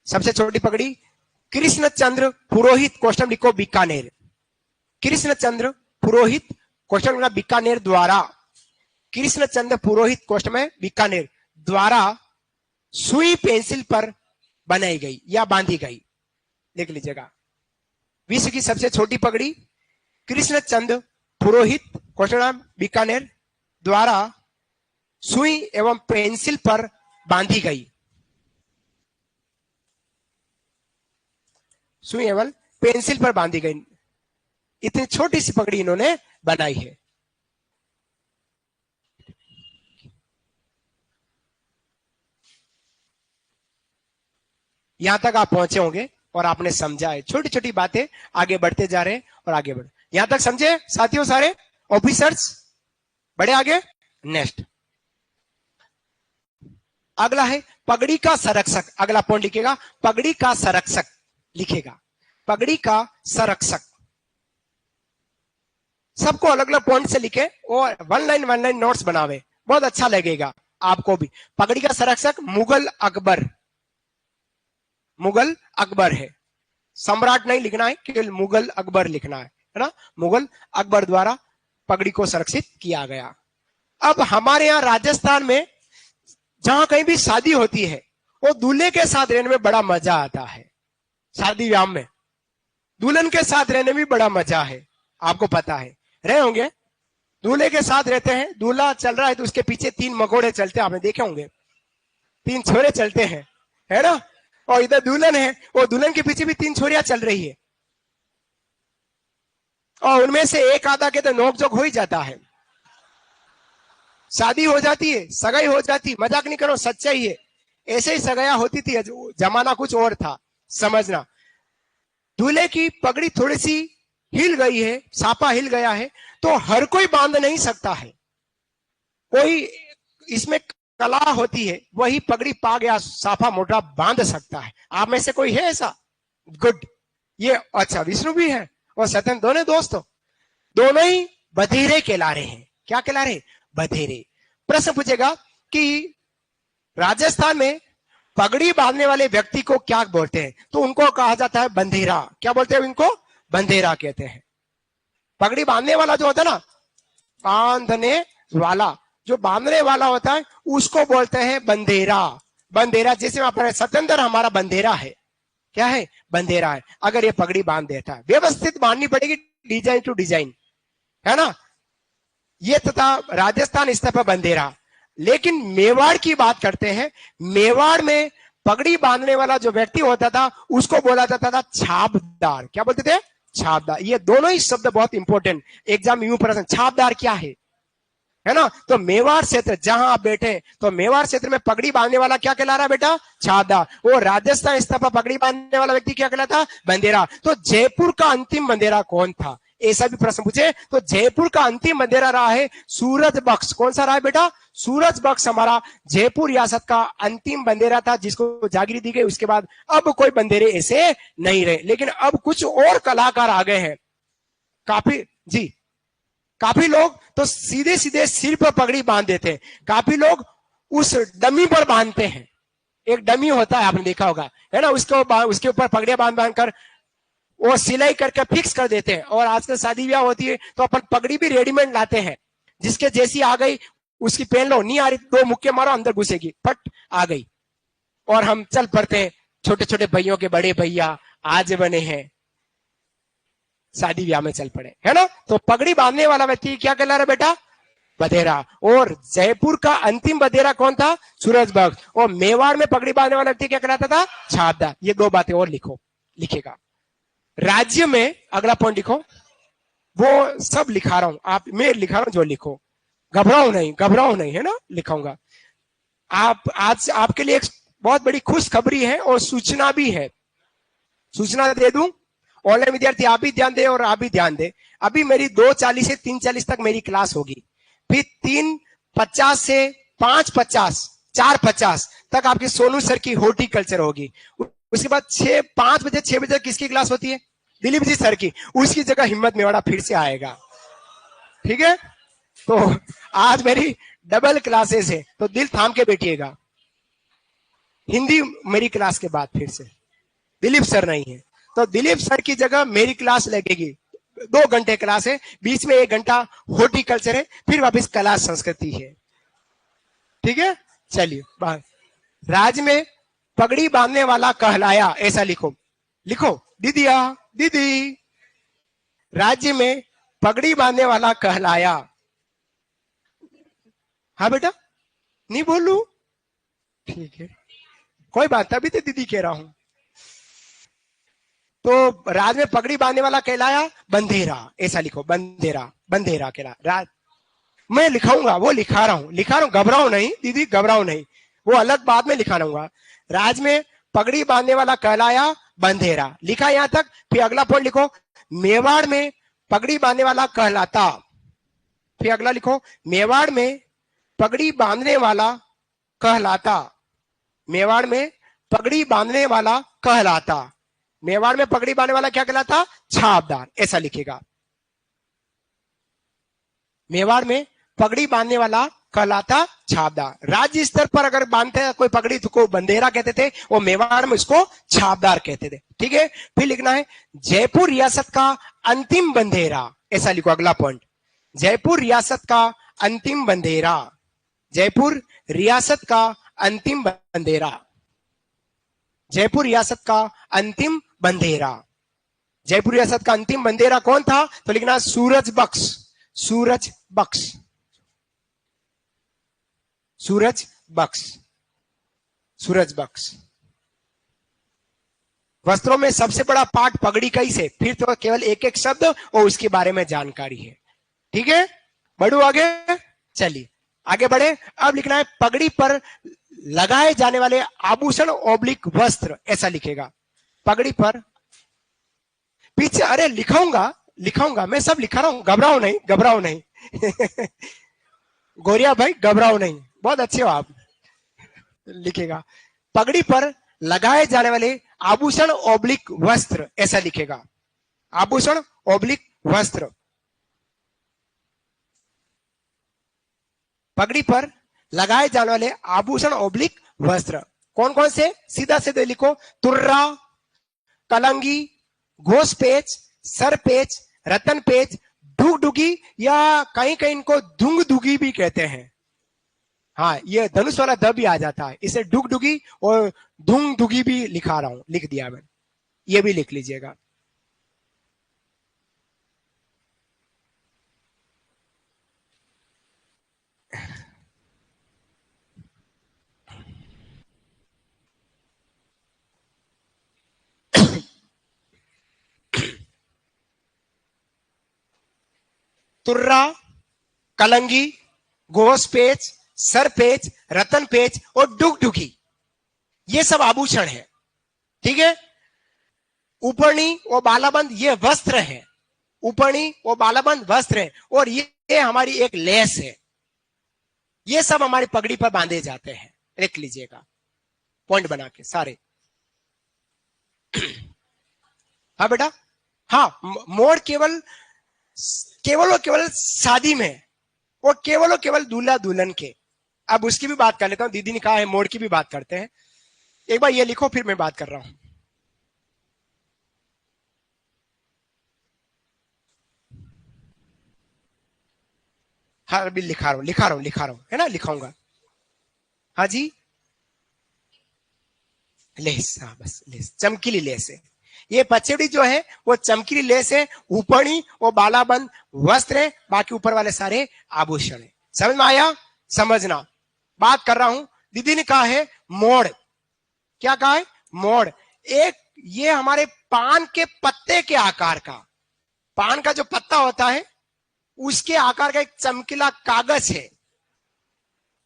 सबसे छोटी पगड़ी कृष्णचंद्र पुरोहित, क्वेश्चन लिखो बीकानेर। कृष्णचंद्र पुरोहित, क्वेश्चन बीकानेर द्वारा, कृष्णचंद्र पुरोहित क्वेश्चन में बीकानेर द्वारा सुई पेंसिल पर बनाई गई या बांधी गई। देख लीजिएगा, विश्व की सबसे छोटी पगड़ी कृष्णचंद्र पुरोहित, क्वेश्चन बीकानेर द्वारा सुई एवं पेंसिल पर बांधी गई। सुई एवं पेंसिल पर बांधी गई। इतनी छोटी सी पगड़ी इन्होंने बनाई है। यहां तक आप पहुंचे होंगे और आपने समझा है। छोटी छोटी बातें आगे बढ़ते जा रहे हैं और आगे बढ़। यहां तक समझे साथियों सारे ऑफिसर्स? बढ़े आगे। नेक्स्ट अगला है पगड़ी का संरक्षक। अगला पॉइंट लिखेगा पगड़ी का संरक्षक, लिखेगा पगड़ी का संरक्षक। सबको अलग अलग पॉइंट से लिखे और वन लाइन नोट्स बनावे, बहुत अच्छा लगेगा आपको भी। पगड़ी का संरक्षक मुगल अकबर, मुगल अकबर है। सम्राट नहीं लिखना है, केवल मुगल अकबर लिखना है ना। मुगल अकबर द्वारा पगड़ी को संरक्षित किया गया। अब हमारे यहाँ राजस्थान में जहां कहीं भी शादी होती है वो दूल्हे के साथ रहने में बड़ा मजा आता है। शादी व्याह में दुल्हन के साथ रहने में बड़ा मजा है, आपको पता है, रहे होंगे। दूल्हे के साथ रहते हैं, दूल्हा चल रहा है तो उसके पीछे 3 मकोड़े चलते हैं, आपने देखे होंगे। 3 छोरे चलते हैं, है ना। और इधर दुल्हन है, वो दुल्हन के पीछे भी 3 छोरियां चल रही है और उनमें से एक आधा के तो नोकझोंक हो ही जाता है। शादी हो जाती है, सगाई हो जाती, मजाक नहीं करो, सच्चाई है। ऐसे ही सगाया होती थी, जमाना कुछ और था, समझना। दूल्हे की पगड़ी थोड़ी सी हिल गई है, सापा हिल गया है, तो हर कोई बांध नहीं सकता है। कोई इसमें कला होती है, वही पगड़ी पा गया साफा मोटा बांध सकता है। आप में से कोई है ऐसा? गुड। ये अच्छा, विष्णु भी है और सत्यन, दोनों दोस्तों, दोनों ही बधेरे कहला रहे हैं। क्या कहला रहे? बधेरे। प्रश्न पूछेगा कि राजस्थान में पगड़ी बांधने वाले व्यक्ति को क्या बोलते हैं, तो उनको कहा जाता है बंधेरा। क्या बोलते हैं इनको? बंधेरा कहते हैं। पगड़ी बांधने वाला जो होता है ना, बांधने वाला, जो बांधने वाला होता है उसको बोलते हैं बंधेरा। बंधेरा, जैसे अपने सत्येंद्र हमारा बंधेरा है। क्या है? बंधेरा है। अगर ये पगड़ी बांध देता है, व्यवस्थित बांधनी पड़ेगी, डिजाइन टू डिजाइन, है ना। ये तथा राजस्थान स्तर पर बंधेरा। लेकिन मेवाड़ की बात करते हैं, मेवाड़ में पगड़ी बांधने वाला जो व्यक्ति होता था उसको बोला जाता था छापदार। क्या बोलते थे? छापदार। ये दोनों ही शब्द बहुत इंपॉर्टेंट, एग्जाम यूं प्रश्न, छापदार क्या है ना। तो मेवाड़ क्षेत्र जहां आप बैठे, तो मेवाड़ क्षेत्र में पगड़ी बांधने वाला क्या कहला रहा है बेटा? छापदार। वो राजस्थान स्तर पर पगड़ी बांधने वाला व्यक्ति क्या कहलाता? बंधेरा। तो जयपुर का अंतिम बंधेरा कौन था, ऐसा भी प्रश्न पूछे तो जयपुर का अंतिम बंधेरा रहा है सूरज बख्श। कौन सा रहा है बेटा? सूरज बख्श हमारा जयपुर रियासत का अंतिम बंधेरा था, जिसको जागीरी दी गई। उसके बाद अब कोई बंधेरे ऐसे नहीं रहे। लेकिन अब कुछ और कलाकार आ गए हैं, काफी जी। काफी लोग तो सीधे सीधे सिर पर पगड़ी बांध देते हैं, काफी लोग उस डमी पर बांधते हैं। एक डमी होता है, आपने देखा होगा, है ना, उसके ऊपर पगड़ियां बांध कर वो सिलाई करके फिक्स कर देते हैं। और आजकल शादी ब्याह होती है तो अपन पगड़ी भी रेडीमेड लाते हैं, जिसके जैसी आ गई उसकी पेन लो, नहीं आ रही, दो मुक्के मारो, अंदर घुसेगी, फट आ गई। और हम चल पड़ते हैं, छोटे छोटे भाइयों के बड़े भैया आज बने हैं, शादी ब्याह में चल पड़े, है ना। तो पगड़ी बांधने वाला व्यक्ति क्या कहला रहा बेटा? बधेरा। और जयपुर का अंतिम बधेरा कौन था? सूरज बख्श। और मेवाड़ में पगड़ी बांधने वाला व्यक्ति क्या कहलाता था? छाबदार। ये दो बातें और लिखो, लिखेगा। राज्य में अगला पॉइंट लिखो, वो सब लिखा रहा हूं, आप मैं लिखा रहा हूं जो लिखो, घबराओ नहीं, घबराओ नहीं, है ना, लिखाऊंगा। आप आज आपके लिए एक बहुत बड़ी खुशखबरी है और सूचना भी है, सूचना दे दूं। ऑनलाइन विद्यार्थी आप भी ध्यान दे और आप भी ध्यान दे। अभी मेरी 2:40 से 3:40 तक मेरी क्लास होगी, फिर 3:50 से 5:50, 4:50 तक आपकी सोनू सर की हॉर्टिकल्चर होगी। उसके बाद 5 बजे 6 बजे किसकी क्लास होती है? दिलीप जी सर की। उसकी जगह हिम्मत मेवाड़ा फिर से आएगा, ठीक है। तो आज मेरी डबल क्लासेस है, तो दिल थाम के बैठिएगा। हिंदी मेरी क्लास के बाद फिर से दिलीप सर नहीं है, तो दिलीप सर की जगह मेरी क्लास लगेगी। 2 घंटे क्लास है, बीच में 1 घंटा हॉर्टिकल्चर है, फिर वापस कला संस्कृति है, ठीक है। चलिए, राज्य में पगड़ी बांधने वाला कहलाया, ऐसा लिखो, लिखो दीदिया, दीदी। राज्य में पगड़ी बांधने वाला कहलाया। हाँ बेटा, नहीं बोलू, ठीक है, कोई बात, अभी तो दीदी कह रहा हूं। तो राज में पगड़ी बांधने वाला कहलाया बंधेरा, ऐसा लिखो, बंधेरा, बंधेरा कहला। मैं लिखाऊंगा, वो लिखा रहा हूं, घबराओ नहीं दीदी, घबराओ नहीं, वो अलग बाद में लिखा रहूंगा। राज में पगड़ी बांधने वाला कहलाया बंधेरा, लिखा यहां तक। फिर अगला पॉइंट लिखो, मेवाड़ में पगड़ी बांधने वाला कहलाता। फिर अगला लिखो, मेवाड़ में पगड़ी बांधने वाला कहलाता। मेवाड़ में पगड़ी बांधने वाला कहलाता। मेवाड़ में पगड़ी बांधने वाला क्या कहलाता? छाबदार, ऐसा लिखेगा। मेवाड़ में पगड़ी बांधने वाला कहलाता छाबदार। राज्य स्तर पर अगर बांधते हैं कोई पगड़ी तो को बंधेरा कहते थे, और मेवाड़ में उसको छाबदार कहते थे, ठीक है। फिर लिखना है, जयपुर रियासत का अंतिम बंधेरा, ऐसा लिखो अगला पॉइंट। जयपुर रियासत का अंतिम बंधेरा, जयपुर रियासत का अंतिम बंधेरा, जयपुर रियासत का अंतिम बंधेरा। जयपुर रियासत का अंतिम बंधेरा कौन था? तो लिखना सूरज बख्श, सूरज बख्श, सूरज बख्श, सूरज बख्श। वस्त्रों में सबसे बड़ा पार्ट पगड़ी का ही से, फिर तो केवल एक एक शब्द और उसके बारे में जानकारी है, ठीक है। बढ़ू आगे, चलिए आगे बढ़े। अब लिखना है, पगड़ी पर लगाए जाने वाले आभूषण ओब्लिक वस्त्र, ऐसा लिखेगा। पगड़ी पर पीछे, अरे लिखाऊंगा, लिखाऊंगा, मैं सब लिखा रहा हूं, घबराओ नहीं, घबराओ नहीं गोरिया भाई घबराओ नहीं, बहुत अच्छे हो आप। लिखेगा, पगड़ी पर लगाए जाने वाले आभूषण ओब्लिक वस्त्र, ऐसा लिखेगा। आभूषण ओब्लिक वस्त्र, पगड़ी पर लगाए जाने वाले आभूषण ओब्लिक वस्त्र कौन कौन से? सीधा सीधे लिखो, तुर्रा, कलंगी, घोष पेच, सर पेच, रतन पेच, डुगडुगी, या कहीं कहीं इनको धुंग दुगी भी कहते हैं। हाँ, ये धनुष वाला द भी आ जाता है, इसे डुगडुगी और धुंग दुगी भी लिखा रहा हूं, लिख दिया मैंने, ये भी लिख लीजिएगा। तुर्रा, कलंगी, घोष पेच, सर पेच, रतन पेच और डुगडुगी, ये सब आभूषण है, ठीक है। उपरणी और बालाबंद ये वस्त्र है, उपरणी और बालाबंद वस्त्र है, और ये हमारी एक लेस है। ये सब हमारी पगड़ी पर बांधे जाते हैं, लिख लीजिएगा पॉइंट बना के सारे। हाँ बेटा, हाँ, मोड़ केवल केवल और केवल शादी में, और केवल दूल्हा दुल्हन के। अब उसकी भी बात कर लेता हूं, दीदी ने कहा है मोड़ की भी बात करते हैं। एक बार ये लिखो, फिर मैं बात कर रहा हूं। हाँ अभी लिखा रहा हूं है ना, लिखाऊंगा। हाँ जी, लेस, हाँ बस लेस, चमकीली लेस है। ये पचेड़ी जो है वो चमकीली लेस है, ऊपरी वो बालाबंद वस्त्र है, बाकी ऊपर वाले सारे आभूषण है। समझ में आया? समझना, बात कर रहा हूं। दीदी ने कहा है मोड़। क्या कहा है? मोड़। एक ये हमारे पान के पत्ते के आकार का, पान का जो पत्ता होता है उसके आकार का एक चमकीला कागज है।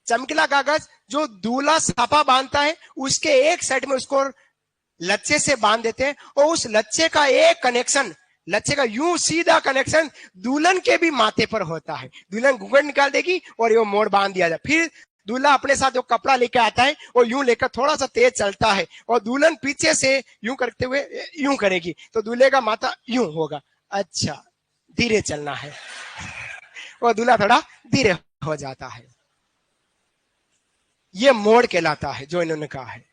चमकीला कागज जो दूल्हा साफा बांधता है उसके एक साइड में उसको लच्छे से बांध देते हैं, और उस लच्छे का एक कनेक्शन, लच्छे का यूं सीधा कनेक्शन दुल्हन के भी माथे पर होता है। दुल्हन घूंघट निकाल देगी और ये मोड़ बांध दिया जाए। फिर दूल्हा अपने साथ जो कपड़ा लेके आता है वो यूं लेकर थोड़ा सा तेज चलता है, और दुल्हन पीछे से यूं करते हुए यूं करेगी, तो दूल्हे का माथा यूं होगा। अच्छा, धीरे चलना है, और दूल्हा थोड़ा धीरे हो जाता है। ये मोड़ कहलाता है जो इन्होंने कहा है।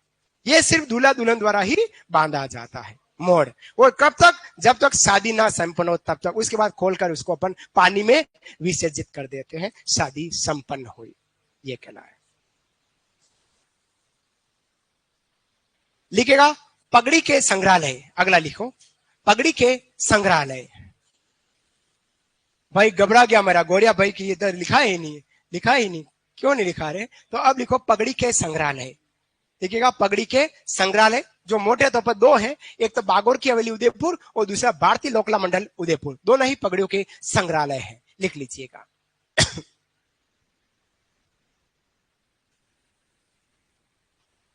ये सिर्फ दूल्हा दुल्हन द्वारा ही बांधा जाता है मोड़। वो कब तक? जब तक शादी ना संपन्न हो तब तक। उसके बाद खोलकर उसको अपन पानी में विसर्जित कर देते हैं, शादी संपन्न हुई। ये कहना है। लिखेगा पगड़ी के संग्रहालय। अगला लिखो, पगड़ी के संग्रहालय। भाई घबरा गया मेरा गोरिया भाई की इधर लिखा ही नहीं, लिखा ही नहीं। क्यों नहीं लिखा रहे? तो अब लिखो पगड़ी के संग्रहालय। देखिएगा पगड़ी के संग्रहालय जो मोटे तौर पर दो है, एक तो बागोर की हवेली उदयपुर और दूसरा भारतीय लोकला मंडल उदयपुर, दोनों ही पगड़ियों के संग्रहालय है। लिख लीजिएगा।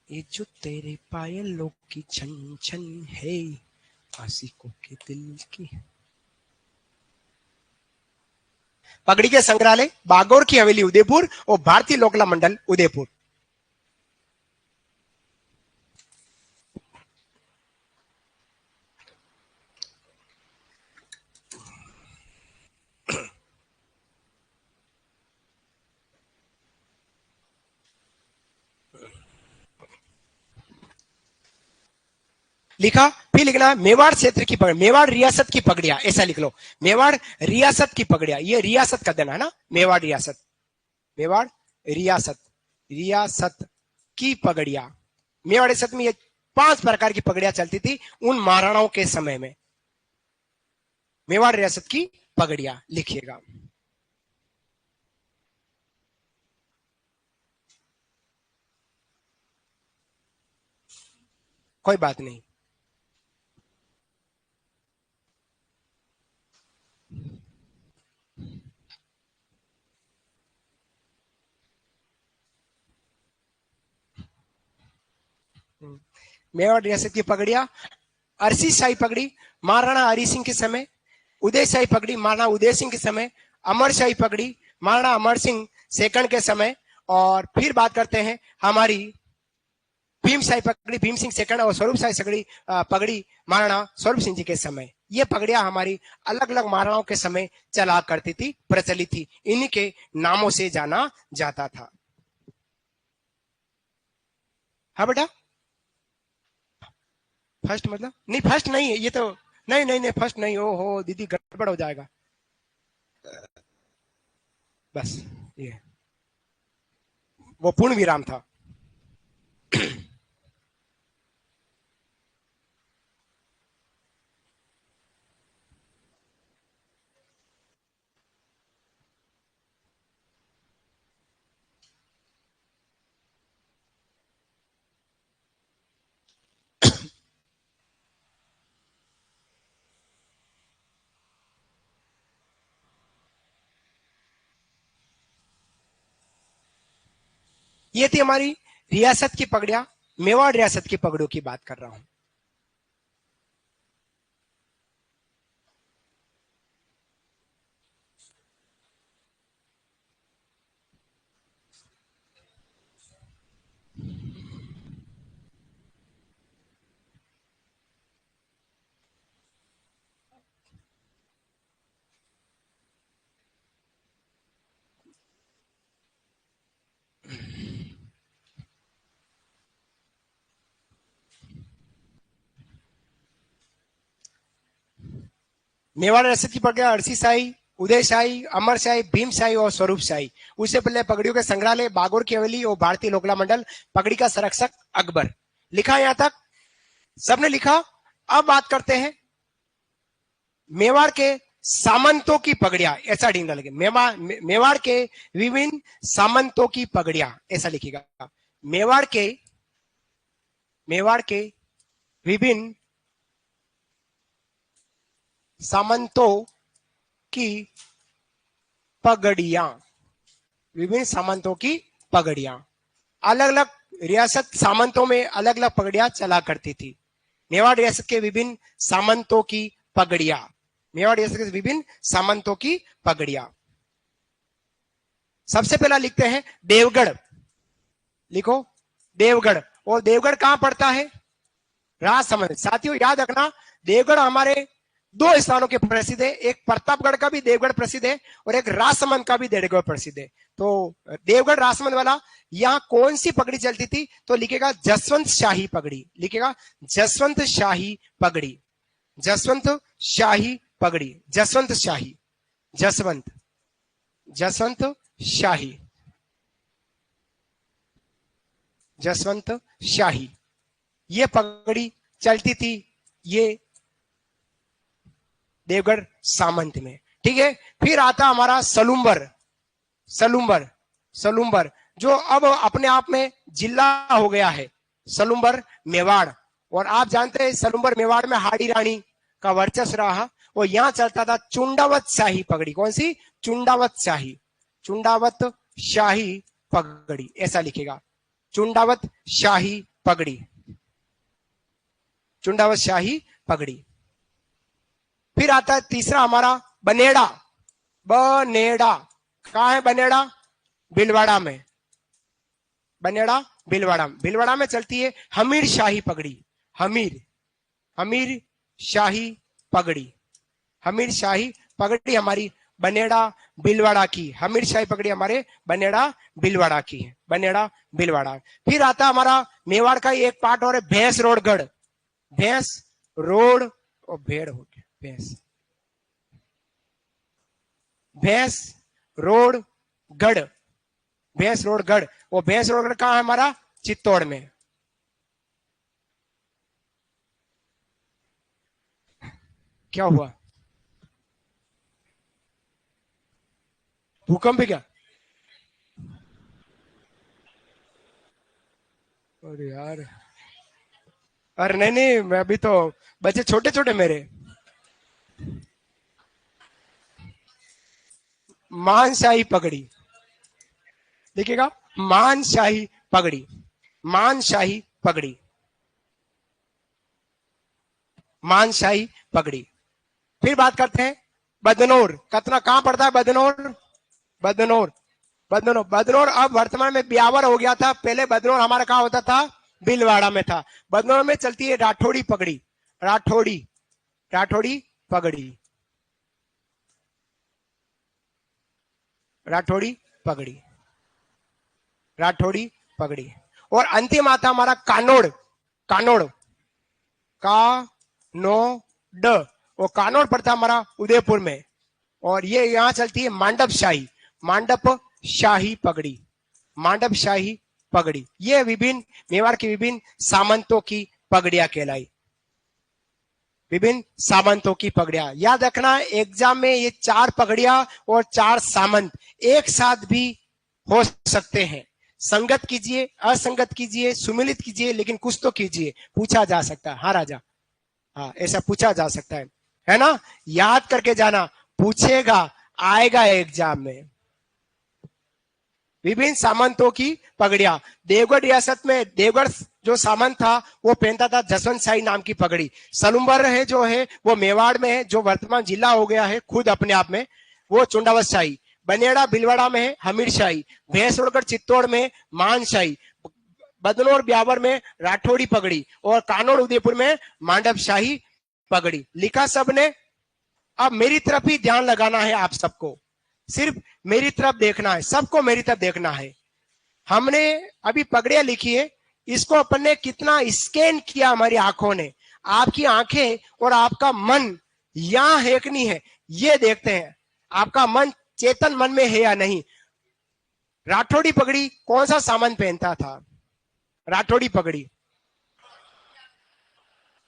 ये जो तेरे पायलों की छन छन है, आशिकों के दिल की। पगड़ी के संग्रहालय, बागोर की हवेली उदयपुर और भारतीय लोकला मंडल उदयपुर। लिखा। फिर लिखना मेवाड़ क्षेत्र की पगड़ी, मेवाड़ रियासत की पगड़ियां, ऐसा लिख लो। मेवाड़ रियासत की पगड़ियां, ये रियासत का देना है ना, मेवाड़ रियासत, मेवाड़ रियासत, रियासत की पगड़ियां। मेवाड़ रियासत में ये 5 प्रकार की पगड़ियां चलती थी उन महाराणाओं के समय में। मेवाड़ रियासत की पगड़ियां लिखिएगा। कोई बात नहीं। मेवाड़ रियासत की पगड़ियां, अरसी शाही पगड़ी महाराणा हरि सिंह के समय, उदय शाही पगड़ी महाराणा उदय सिंह के समय, अमर शाही पगड़ी महाराणा अमर सिंह सेकंड के समय, और फिर बात करते हैं हमारी भीम शाही पगड़ी भीम सिंह सेकंड, और स्वरूप शाही सगड़ी पगड़ी महाराणा स्वरूप सिंह जी के समय। ये पगड़ियां हमारी अलग अलग महाराणाओं के समय चला करती थी, प्रचलित थी, इन्हीं के नामों से जाना जाता था। हाँ बेटा, फर्स्ट मतलब नहीं, फर्स्ट नहीं है ये तो। नहीं नहीं नहीं, फर्स्ट नहीं। ओ हो दीदी गड़बड़ हो जाएगा। बस ये वो पूर्ण विराम था। ये थी हमारी रियासत की पगड़ियां, मेवाड़ रियासत की पगड़ियों की बात कर रहा हूं। मेवाड़ रियासत की पगड़ियां अरसी शाही, उदयशाही, अमरशाही, भीमशाही और स्वरूपशाही। उससे पहले पगड़ियों के संग्रहालय, बागोर की हवेली और भारतीय लोकला मंडल, पगड़ी का संरक्षक अकबर। लिखा यहां तक सबने लिखा। अब बात करते हैं मेवाड़ के सामंतों की पगड़ियां, ऐसा ढींगा लगे। मेवाड़ के विभिन्न सामंतों की पगड़ियां, ऐसा लिखेगा। मेवाड़ के विभिन्न सामंतों की पगड़ियां, विभिन्न सामंतों की पगड़ियां। अलग अलग रियासत सामंतों में अलग अलग पगड़ियां चला करती थी। मेवाड़ रियासत के विभिन्न सामंतों की पगड़ियां, मेवाड़ रियासत के विभिन्न सामंतों की पगड़ियां। सबसे पहला लिखते हैं देवगढ़। लिखो देवगढ़। और देवगढ़ कहां पड़ता है? राजसमंद। साथियों याद रखना, देवगढ़ हमारे दो स्थानों के प्रसिद्ध है। एक प्रतापगढ़ का भी देवगढ़ प्रसिद्ध है और एक राजसमंद का भी देवगढ़ प्रसिद्ध है। तो देवगढ़ राजसमंद वाला, यहां कौन सी पगड़ी चलती थी? तो लिखेगा जसवंत शाही पगड़ी। लिखेगा जसवंत शाही पगड़ी, जसवंत शाही पगड़ी, जसवंत शाही, जसवंत, जसवंत शाही, जसवंत शाही, ये पगड़ी चलती थी ये देवगढ़ सामंत में। ठीक है। फिर आता हमारा सलूम्बर। सलूम्बर, सलूम्बर जो अब अपने आप में जिला हो गया है, सलूम्बर मेवाड़। और आप जानते हैं सलूम्बर मेवाड़ में हाड़ी रानी का वर्चस्व रहा और यहां चलता था चुंडावत शाही पगड़ी। कौन सी? चुंडावत शाही, चुंडावत शाही पगड़ी, ऐसा लिखेगा। चुंडावत शाही पगड़ी, चुंडावत शाही पगड़ी। फिर आता है तीसरा हमारा बनेड़ा। बनेड़ा कहां है? बनेड़ा भीलवाड़ा में। बनेड़ा भीलवाड़ा, भीलवाड़ा में चलती है हमीर शाही पगड़ी। हमीर, हमीर शाही पगड़ी, हमीर शाही पगड़ी हमारी बनेड़ा भीलवाड़ा की। हमीर शाही पगड़ी हमारे बनेड़ा भीलवाड़ा की है, बनेड़ा भीलवाड़ा। फिर आता हमारा मेवाड़ का एक पार्ट और है भैंस रोडगढ़। भैंस रोड और भेड़ हो गया, भैंस, भैंस रोड गढ़, भैंस रोड गढ़। वो भैंस रोड गढ़ कहां है? हमारा चित्तौड़ में। क्या हुआ? भूकंप है क्या? अरे यार, अरे नहीं नहीं, मैं अभी तो, बच्चे छोटे छोटे मेरे। मानशाही पगड़ी, देखिएगा मानशाही पगड़ी, मानशाही पगड़ी, मानशाही पगड़ी। फिर बात करते हैं बदनौर। कतना कहां पड़ता है? बदनौर, बदनौर, बदनौर, बदनौर अब वर्तमान में ब्यावर हो गया था। पहले बदनौर हमारा कहां होता था? भीलवाड़ा में था। बदनौर में चलती है राठौड़ी पगड़ी, राठौड़ी, राठौड़ी पगड़ी, राठौड़ी पगड़ी, राठौड़ी पगड़ी। और अंतिम आता हमारा कानोड़। कानोड़, का नो ड, वो कानोड़ पड़ता हमारा उदयपुर में। और ये यहां चलती है मांडप शाही, मांडप शाही पगड़ी, मांडप शाही पगड़ी। ये विभिन्न मेवाड़ की विभिन्न सामंतों की पगड़ियां कहलाई, विभिन्न सामंतों की पगड़ियां। याद रखना एग्जाम में ये 4 पगड़ियां और 4 सामंत एक साथ भी हो सकते हैं। संगत कीजिए, असंगत कीजिए, सुमिलित कीजिए, लेकिन कुछ तो कीजिए, पूछा जा सकता है। हाँ राजा, हाँ ऐसा पूछा जा सकता है ना? याद करके जाना, पूछेगा, आएगा एग्जाम में। विभिन्न सामंतों की पगड़ियां। देवगढ़ रियासत में देवगढ़ जो सामंत था वो पहनता था जसवंत शाही नाम की पगड़ी। सलूम्बर है जो है वो मेवाड़ में है, जो वर्तमान जिला हो गया है खुद अपने आप में, वो चुंडावत शाही। बनेड़ा भीलवाड़ा में है हमीर शाही। भैंसरोडगढ़ चित्तौड़ में मान शाही। बदनौर ब्यावर में राठौड़ी पगड़ी और कानोड़ उदयपुर में मांडव शाही पगड़ी। लिखा सबने? अब मेरी तरफ ही ध्यान लगाना है आप सबको, सिर्फ मेरी तरफ देखना है, सबको मेरी तरफ देखना है। हमने अभी पगड़ियां लिखी है, इसको अपन ने कितना स्कैन किया हमारी आंखों ने। आपकी आंखें और आपका मन यहां है कि नहीं है, ये देखते हैं। आपका मन चेतन मन में है या नहीं। राठौड़ी पगड़ी कौन सा सामान पहनता था? राठौड़ी पगड़ी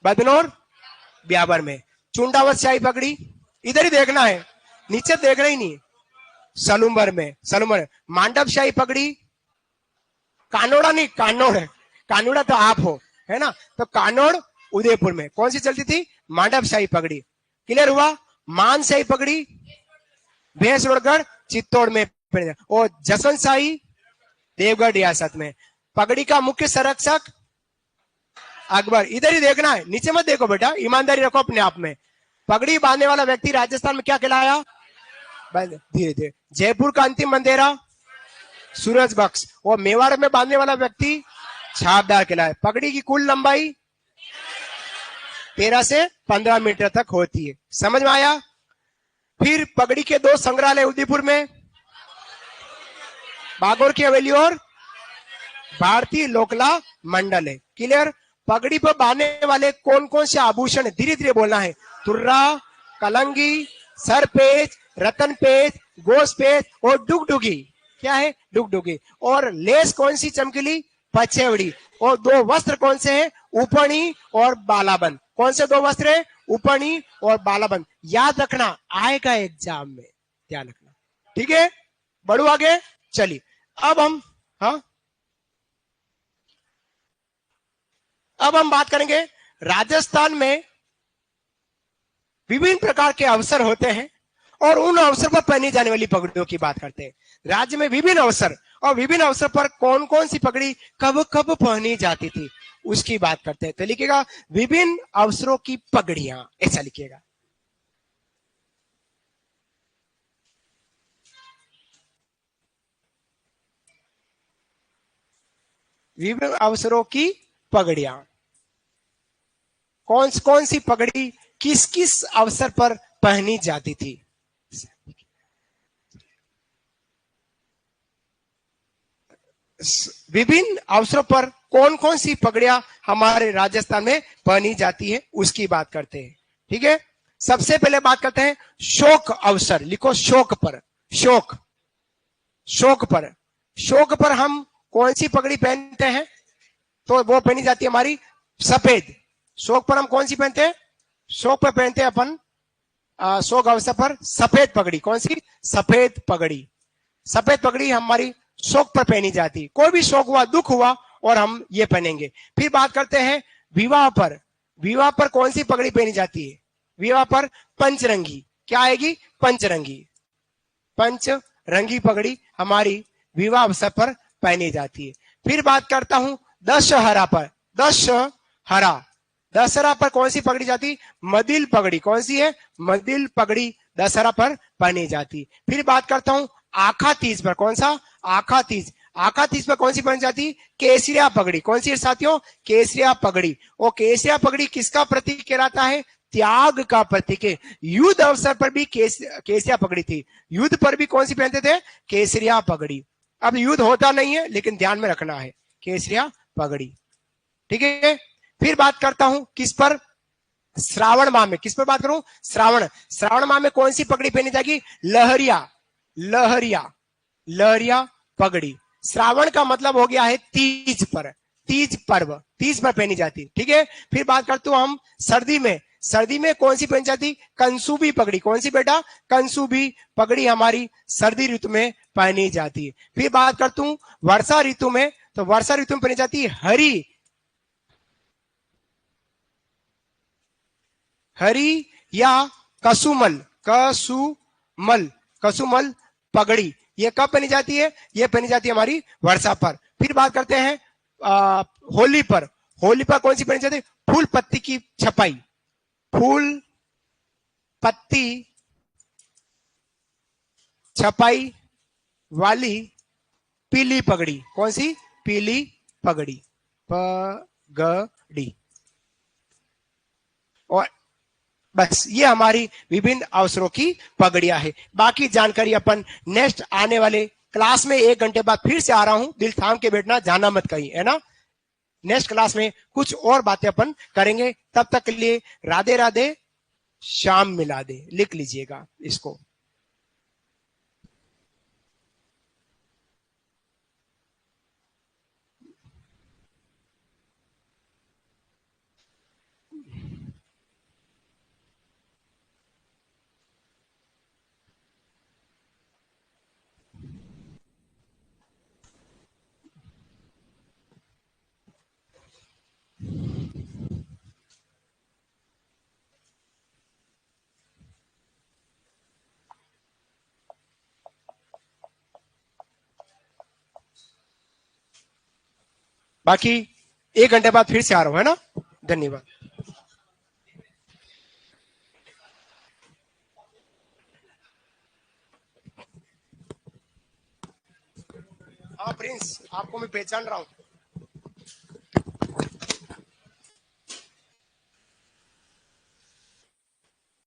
बदनौर ब्यावर में। चुंडावत शाही पगड़ी इधर ही देखना है, नीचे देखना ही नहीं। सलूम्बर में, सलूम्बर। मांडव शाही पगड़ी कानोड़ा नहीं, कानोड़ है, कानोड़ा तो आप हो, है ना। तो कानोड़ उदयपुर में कौन सी चलती थी? मांडव शाही पगड़ी। क्लियर हुआ। मान शाही पगड़ी भैंसगढ़ चित्तौड़ में, और जसवंत शाही देवगढ़ रियासत में। पगड़ी का मुख्य संरक्षक अकबर। इधर ही देखना है, नीचे मत देखो बेटा, ईमानदारी रखो अपने आप में। पगड़ी बांधने वाला व्यक्ति राजस्थान में क्या कहलाया? धीरे धीरे। जयपुर का अंतिम बंदेरा सूरज बख्श। और मेवाड़ में बांधने वाला व्यक्ति छापदार कहलाया। पगड़ी की कुल लंबाई 13 से 15 मीटर तक होती है। समझ में आया। फिर पगड़ी के 2 संग्रहालय उदयपुर में, बागोर की हवेली और भारतीय लोकला मंडल है। क्लियर। पगड़ी पर बांधने वाले कौन कौन से आभूषण, धीरे धीरे बोलना है। तुर्रा, कलंगी, सरपेच, रतनपेच, गोसपेच और डुगडुगी। क्या है? डुगडुगी। और लेस कौन सी चमकीली? पछेवड़ी। और 2 वस्त्र कौन से हैं? उपनी और बालाबंद। कौन से 2 वस्त्र है? उपनी और बालाबंद। याद रखना, आएगा एग्जाम में, ध्यान रखना। ठीक है, बढ़ू आगे। चलिए अब हम, हाँ अब हम बात करेंगे राजस्थान में विभिन्न प्रकार के अवसर होते हैं और उन अवसर पर पहनी जाने वाली पगड़ियों की बात करते हैं। राज्य में विभिन्न अवसर और विभिन्न अवसर पर कौन कौन सी पगड़ी कब कब पहनी जाती थी उसकी बात करते हैं। तो लिखिएगा विभिन्न अवसरों की पगड़ियां, ऐसा लिखिएगा। विभिन्न अवसरों की पगड़ियां, कौन कौन सी पगड़ी किस किस अवसर पर पहनी जाती थी। विभिन्न अवसरों पर कौन कौन सी पगड़ियां हमारे राजस्थान में पहनी जाती है उसकी बात करते हैं। ठीक है, सबसे पहले बात करते हैं शोक अवसर। लिखो शोक पर। शोक, शोक पर, शोक पर हम कौन सी पगड़ी पहनते हैं? तो वो पहनी जाती है हमारी सफेद। शोक पर हम कौन सी पहनते हैं? शोक पर पहनते हैं अपन शोक अवसर पर सफेद पगड़ी। कौन सी? सफेद पगड़ी। सफेद पगड़ी हमारी शोक पर पहनी जाती। कोई भी शोक हुआ, दुख हुआ, और हम ये पहनेंगे। फिर बात करते हैं विवाह पर। विवाह पर कौन सी पगड़ी पहनी जाती है? विवाह पर पंचरंगी। क्या आएगी? पंचरंगी। पंचरंगी पगड़ी हमारी विवाह अवसर पर पहनी जाती है। फिर बात करता हूं दशहरा पर। दशहरा, दशहरा पर कौन सी पगड़ी जाती? मदिल पगड़ी। कौन सी है? मदिल पगड़ी दशहरा पर पहनी जाती। फिर बात करता हूं आखा तीज पर। कौन सा? आखा तीज। आखा तीज पर कौन सी पहनी जाती? केसरिया पगड़ी। कौन सी है साथियों? केसरिया पगड़ी। और केसरिया पगड़ी किसका प्रतीक कहलाता है? त्याग का प्रतीक है। युद्ध अवसर पर भी केसरिया पगड़ी थी। युद्ध पर भी कौन सी पहनते थे? केसरिया पगड़ी। अब युद्ध होता नहीं है लेकिन ध्यान में रखना है, केसरिया पगड़ी। ठीक है, फिर बात करता हूं किस पर? श्रावण माह में। किस पर बात करूं? श्रावण। श्रावण माह में कौन सी पगड़ी पहनी जाएगी? लहरिया। लहरिया, लहरिया पगड़ी। श्रावण का मतलब हो गया है तीज पर। तीज पर्व, तीज पर पहनी जाती। ठीक है, फिर बात करते हूं हम सर्दी में। सर्दी में कौन सी पहनी जाती? कंसुबी पगड़ी। कौन सी बेटा? कंसुबी पगड़ी हमारी सर्दी ऋतु में पहनी जाती है। फिर बात करता हूं वर्षा ऋतु में। तो वर्षा ऋतु में पहनी जाती है हरी, हरी या कसुमल, कसुमल, कसुमल पगड़ी। ये कब पहनी जाती है? ये पहनी जाती है हमारी वर्षा पर। फिर बात करते हैं होली पर। होली पर कौन सी पहनी जाती है? फूल पत्ती की छपाई, फूल पत्ती छपाई वाली पीली पगड़ी। कौन सी? पीली पगड़ी, पगड़ी। और बस ये हमारी विभिन्न अवसरों की पगड़ियां है। बाकी जानकारी अपन नेक्स्ट आने वाले क्लास में 1 घंटे बाद फिर से आ रहा हूं। दिल थाम के बैठना, जाना मत कहीं, है ना। नेक्स्ट क्लास में कुछ और बातें अपन करेंगे। तब तक के लिए राधे राधे, शाम मिला दे। लिख लीजिएगा इसको। बाकी 1 घंटे बाद फिर से आ रहा हूं, है ना। धन्यवाद। हाँ प्रिंस, आपको मैं पहचान रहा हूँ।